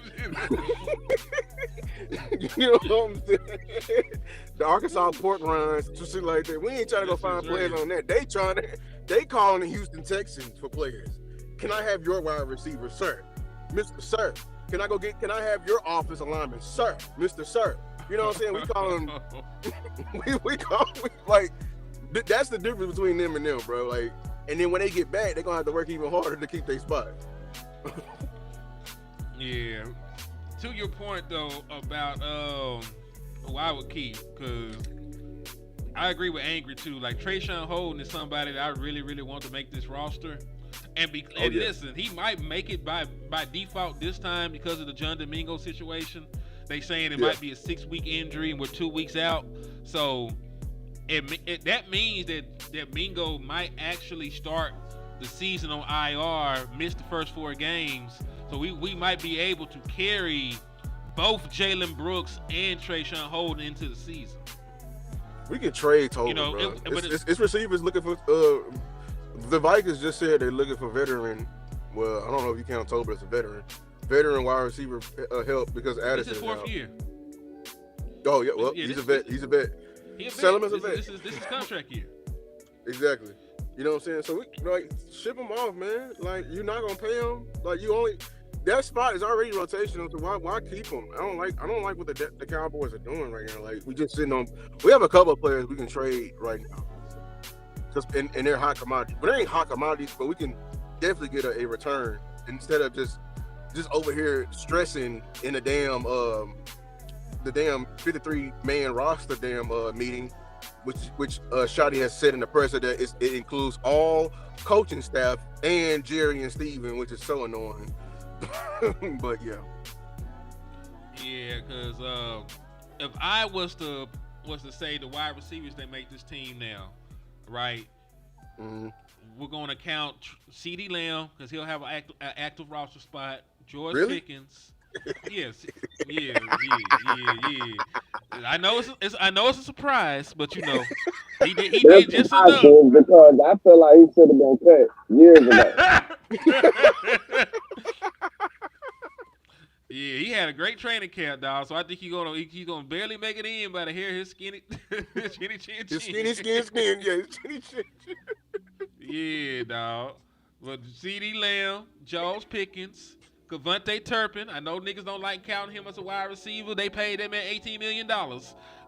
[SPEAKER 9] You know what I'm saying? The Arkansas Pork Runs, just shit like that. We ain't trying to go find players on that. They calling the Houston Texans for players. Can I have your wide receiver, sir? Mr. Sir. Can I have your offensive lineman, sir? Mr. Sir. You know what I'm saying? We call him that's the difference between them and them, bro. Like, and then when they get back, they're gonna have to work even harder to keep their spot.
[SPEAKER 6] Yeah. To your point though about who I would keep, because I agree with Angry too. Like Trayshawn Holden is somebody that I really, really want to make this roster. Listen, he might make it by default this time because of the John Domingo situation. They saying it might be a 6-week injury and we're 2 weeks out. So that means that Mingo might actually start the season on IR, miss the first 4 games. So we might be able to carry both Jalen Brooks and Trayshawn Holden into the season.
[SPEAKER 9] We can trade Holden, bro. It's receivers looking for the Vikings just said they're looking for veteran. Well, I don't know if you count Tolbert as a veteran wide receiver help because Addison.
[SPEAKER 6] This is 4th year.
[SPEAKER 9] Oh yeah, well he's a vet. He's a vet. Sell him as a vet.
[SPEAKER 6] This is contract year.
[SPEAKER 9] Exactly. You know what I'm saying? So we ship him off, man. Like you're not gonna pay him. Like that spot is already rotational. So why keep him? I don't like what the Cowboys are doing right now. Like we just sitting on. We have a couple of players we can trade right now. And they're hot commodities. But they ain't hot commodities, but we can definitely get a return instead of just over here stressing in the damn 53-man roster meeting, which Shotty has said in the presser that it includes all coaching staff and Jerry and Steven, which is so annoying. But yeah.
[SPEAKER 6] Yeah, because if I was to say the wide receivers that make this team now, right?
[SPEAKER 9] Mm-hmm.
[SPEAKER 6] We're going to count CeeDee Lamb because he'll have an active roster spot. George
[SPEAKER 9] really?
[SPEAKER 6] Pickens. Yes. Yeah. I know it's a surprise, but you know, he
[SPEAKER 7] That's
[SPEAKER 6] did just enough.
[SPEAKER 7] positive because I feel like he should have been cut years ago.
[SPEAKER 6] Yeah, he had a great training camp, dog. So I think he's gonna barely make it in by the hair of his skinny skinny chin.
[SPEAKER 9] His skin. Yeah, his skinny chin.
[SPEAKER 6] Yeah, dog. But C.D. Lamb, Charles Pickens, Cavonte Turpin. I know niggas don't like counting him as a wide receiver. They paid that man $18 million.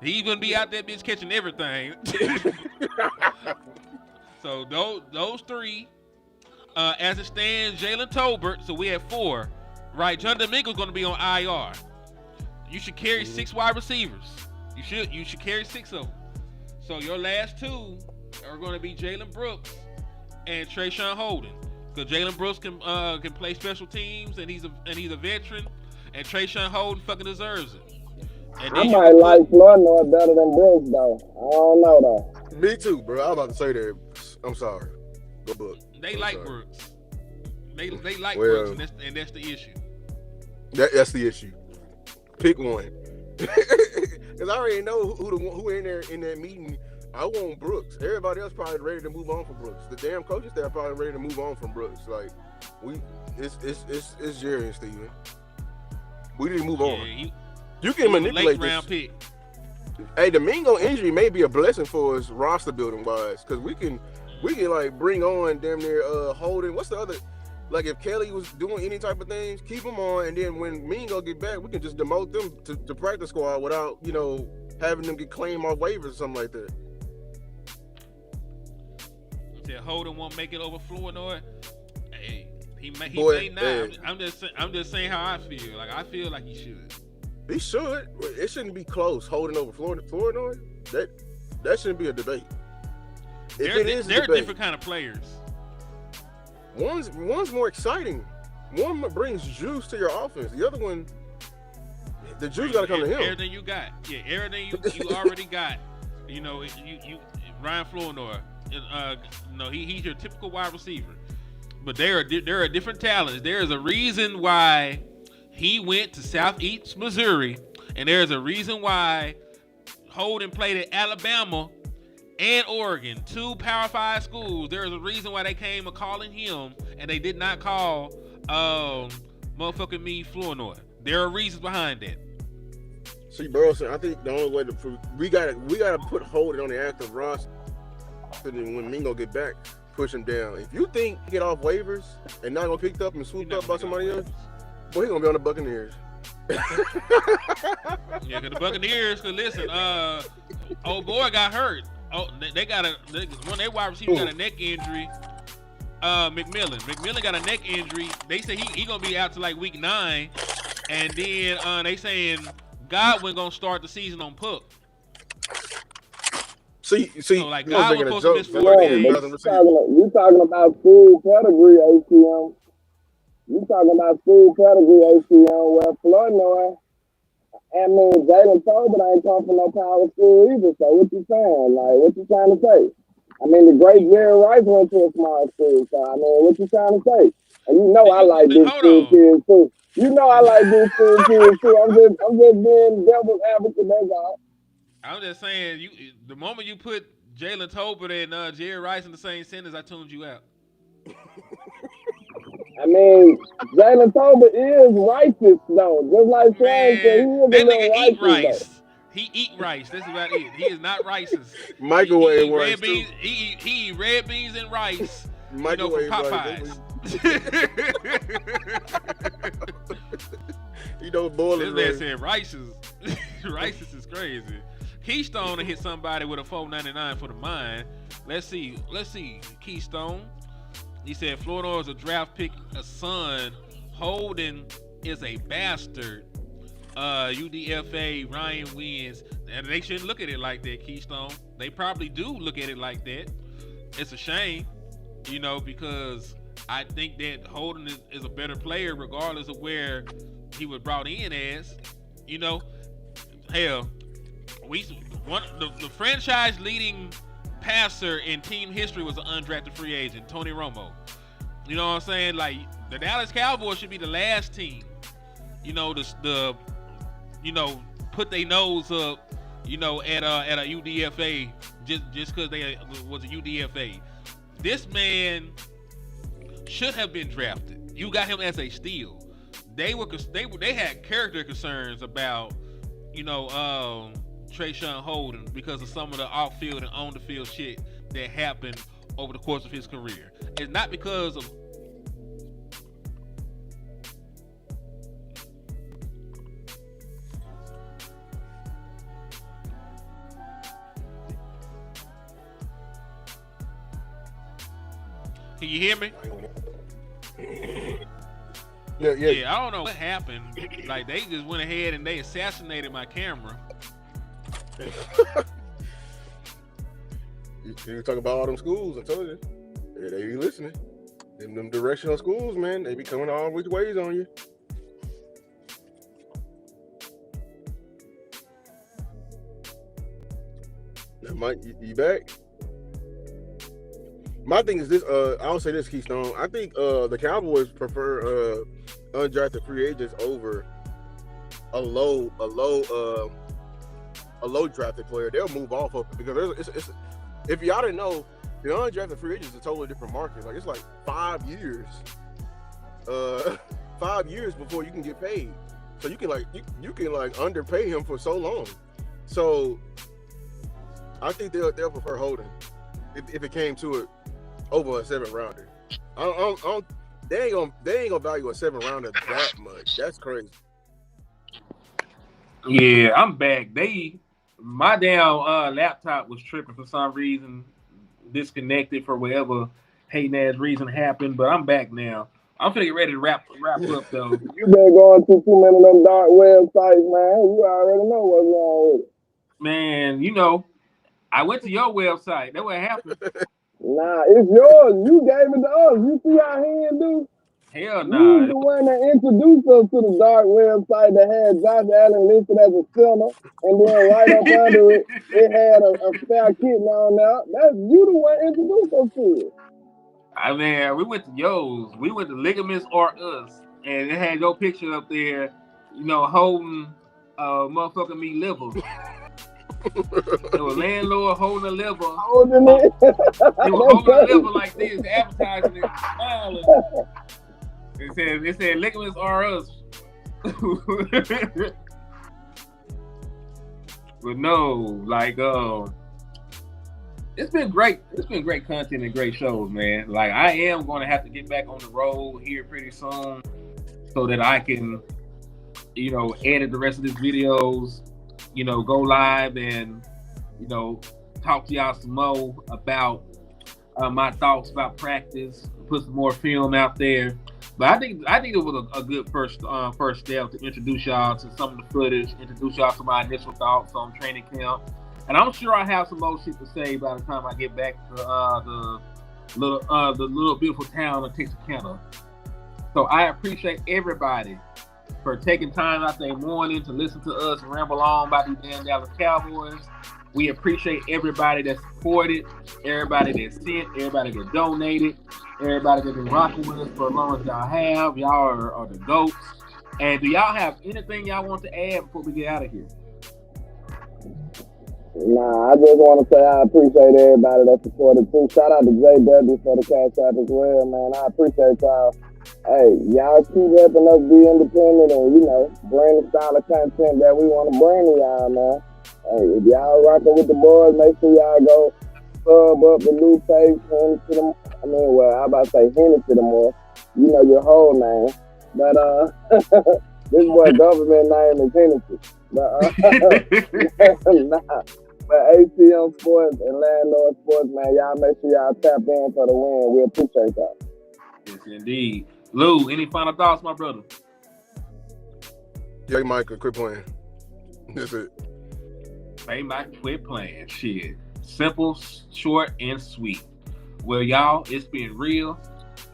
[SPEAKER 6] He gonna be out there bitch catching everything. So those three, as it stands, Jalen Tolbert. So we have 4. Right, John Domingo's going to be on IR. You should carry 6 wide receivers. You should carry 6 of them. So your last 2 are going to be Jalen Brooks and Trayshawn Holden. Because Jalen Brooks can play special teams and he's a veteran, and Trayshawn Holden fucking deserves it. And
[SPEAKER 7] I might like Flournoy better than Brooks though. I don't know though.
[SPEAKER 9] Me too, bro. I was about to say that. I'm sorry. Go book.
[SPEAKER 6] They like Brooks. They like
[SPEAKER 9] Well,
[SPEAKER 6] Brooks, and that's the issue.
[SPEAKER 9] That's the issue. Pick one. Because I already know who in there in that meeting. I want Brooks. Everybody else probably ready to move on from Brooks. The damn coaches staff probably ready to move on from Brooks. Like it's Jerry and Steven. We need to move on. You can manipulate this.
[SPEAKER 6] Round pick.
[SPEAKER 9] Hey, the Mingo injury may be a blessing for us roster building wise, because we can like bring on damn near Holden. What's the other? Like if Kelly was doing any type of things, keep them on, and then when Mingo get back, we can just demote them to practice squad without having them get claimed off waivers or something like that.
[SPEAKER 6] Said Holden won't make it over Flournoy. Hey, he may not.
[SPEAKER 9] Hey.
[SPEAKER 6] I'm just saying how I feel. Like I feel like he should.
[SPEAKER 9] He should. It shouldn't be close. Holding over Flournoy, that shouldn't be a debate.
[SPEAKER 6] They're different kind of players.
[SPEAKER 9] One's more exciting. One brings juice to your offense. The other one, the juice got to come to him.
[SPEAKER 6] Everything you got, everything you already got. You Ryan Flournoy. He's your typical wide receiver. But there are different talents. There is a reason why he went to Southeast Missouri, and there's a reason why Holden played at Alabama and Oregon, 2 Power 5 schools. There is a reason why they came calling him, and they did not call motherfucking me Flournoy. There are reasons behind that.
[SPEAKER 9] See, Burleson, I think the only way we gotta put Holden on the active roster, and then when Mingo get back, push him down. If you think he get off waivers and not gonna picked up and swooped up by somebody else, boy, he gonna be on the Buccaneers.
[SPEAKER 6] Yeah, cause the Buccaneers. Cause listen, old boy got hurt. Oh, they got one of their wide receivers got a neck injury. McMillan got a neck injury. They say he gonna be out to like week 9, and then they saying Godwin gonna start the season on PUP.
[SPEAKER 9] See,
[SPEAKER 6] so like Godwin supposed to miss 4 games.
[SPEAKER 7] You talking about full pedigree ACM? You talking about full pedigree ACM? Well, Flournoy. I mean, Jalen Tolbert ain't come from no power school either. So what you saying? Like, what you trying to say? I mean, the great Jerry Rice went to a small school. So I mean, what you trying to say? And you know I like big school kids too. You know I like big school kids too. I'm just being devil's advocate. That's all.
[SPEAKER 6] I'm just saying, the moment you put Jalen Tolbert and Jerry Rice in the same sentence, I tuned you out.
[SPEAKER 7] I mean, Jalen Tolbert is righteous though. Just like Frank said, he is
[SPEAKER 6] that nigga
[SPEAKER 7] righteous,
[SPEAKER 6] eat rice. Though. He eat rice. That's about it. He is not racist.
[SPEAKER 9] Microwave rice.
[SPEAKER 6] He eat red beans and rice.
[SPEAKER 9] Microwave
[SPEAKER 6] from Popeyes.
[SPEAKER 9] Boiling
[SPEAKER 6] This man said rices. Rices is crazy. Keystone hit somebody with a $4.99 for the mine. Let's see. Keystone. He said Flournoy is a draft pick, a son. Holden is a bastard. UDFA, Ryan wins. And they shouldn't look at it like that, Keystone. They probably do look at it like that. It's a shame, because I think that Holden is a better player regardless of where he was brought in as. Hell, the franchise leading passer in team history was an undrafted free agent, Tony Romo. You know what I'm saying? Like, the Dallas Cowboys should be the last team, put their nose up you know, at a UDFA just because they was a UDFA. This man should have been drafted. You got him as a steal. They had character concerns about, you know, Trayshawn Holden because of some of the off-field and on-the-field shit that happened over the course of his career. It's not because of Can you hear me?
[SPEAKER 9] Yeah.
[SPEAKER 6] I don't know what happened. Like, they just went ahead and they assassinated my camera.
[SPEAKER 9] You talk about all them schools, I told you. Yeah, they be listening. Them directional schools, man, they be coming all which ways on you. Mike, you back? My thing is this. I'll say this, Keystone. I think the Cowboys prefer undrafted free agents over a low drafted player. They'll move off of it because it's if y'all didn't know, the undrafted free agent is a totally different market. Like, it's like 5 years, 5 years before you can get paid. So you can underpay him for so long. So I think they'll prefer Holden if it came to it over a 7th rounder. They ain't gonna value a 7th rounder that much. That's crazy.
[SPEAKER 4] Yeah, I'm back. My damn laptop was tripping for some reason, disconnected for whatever hating ass reason happened. But I'm back now. I'm finna get ready to wrap up though.
[SPEAKER 7] You been going to too many of them dark websites, man. You already know what's wrong with it.
[SPEAKER 4] Man, you know, I went to your website. That's what happened.
[SPEAKER 7] Nah, it's yours. You gave it to us. You see how he do?
[SPEAKER 4] Hell nah.
[SPEAKER 7] You the one that introduced us to the dark website that had Josh Allen listed as a center, and then right up under it, it had a spare kitten on there. That's you the one introduced us to it.
[SPEAKER 4] I mean, we went to yours. We went to Ligaments or Us, and it had your picture up there, you know, holding motherfucking me liver. It was landlord holding a liver.
[SPEAKER 7] Holding it.
[SPEAKER 4] He was holding a liver like this, advertising it, smiling. It said Ligaments are Us. But no, like it's been great. It's been great content and great shows, man. Like, I am going to have to get back on the road here pretty soon so that I can, you know, edit the rest of these videos, you know, go live and, you know, talk to y'all some more about my thoughts about practice, put some more film out there. But I think it was a good first step to introduce y'all to some of the footage, introduce y'all to my initial thoughts on training camp. And I'm sure I have some more shit to say by the time I get back to the little beautiful town of Texarkana. So I appreciate everybody for taking time out their morning to listen to us ramble on about these damn Dallas Cowboys. We appreciate everybody that supported, everybody that sent, everybody that donated, everybody that's been rocking with us for as long as y'all have. Y'all are the GOATs. And do y'all have anything y'all want to add before we get out of here?
[SPEAKER 7] Nah, I just want to say I appreciate everybody that supported too. Shout out to JW for the cash app as well, man. I appreciate y'all. Hey, y'all keep helping us be independent and, you know, bring the style of content that we want to bring to y'all, man. Hey, if y'all rocking with the boys, make sure y'all go sub up the new page, Henny to them. I mean, well, I about to say Henny to them more. You know your whole name. But this boy government name is Hennessy. But nah. But ATM Sports and Landlord Sports, man, y'all make sure y'all tap in for the win. We appreciate y'all.
[SPEAKER 4] Yes, indeed. Lou, any final thoughts, my brother?
[SPEAKER 9] Yeah, Michael, quit playing. That's it.
[SPEAKER 4] Hey, Mike, quit playing. Shit. Simple, short, and sweet. Well, y'all, it's been real.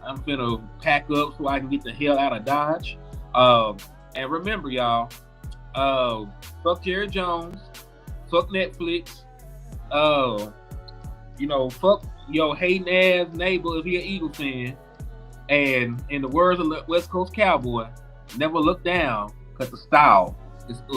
[SPEAKER 4] I'm finna pack up so I can get the hell out of Dodge. And remember, y'all, fuck Jerry Jones. Fuck Netflix. You know, fuck your hating ass neighbor if he an Eagle fan. And in the words of the West Coast Cowboy, never look down because the style is up.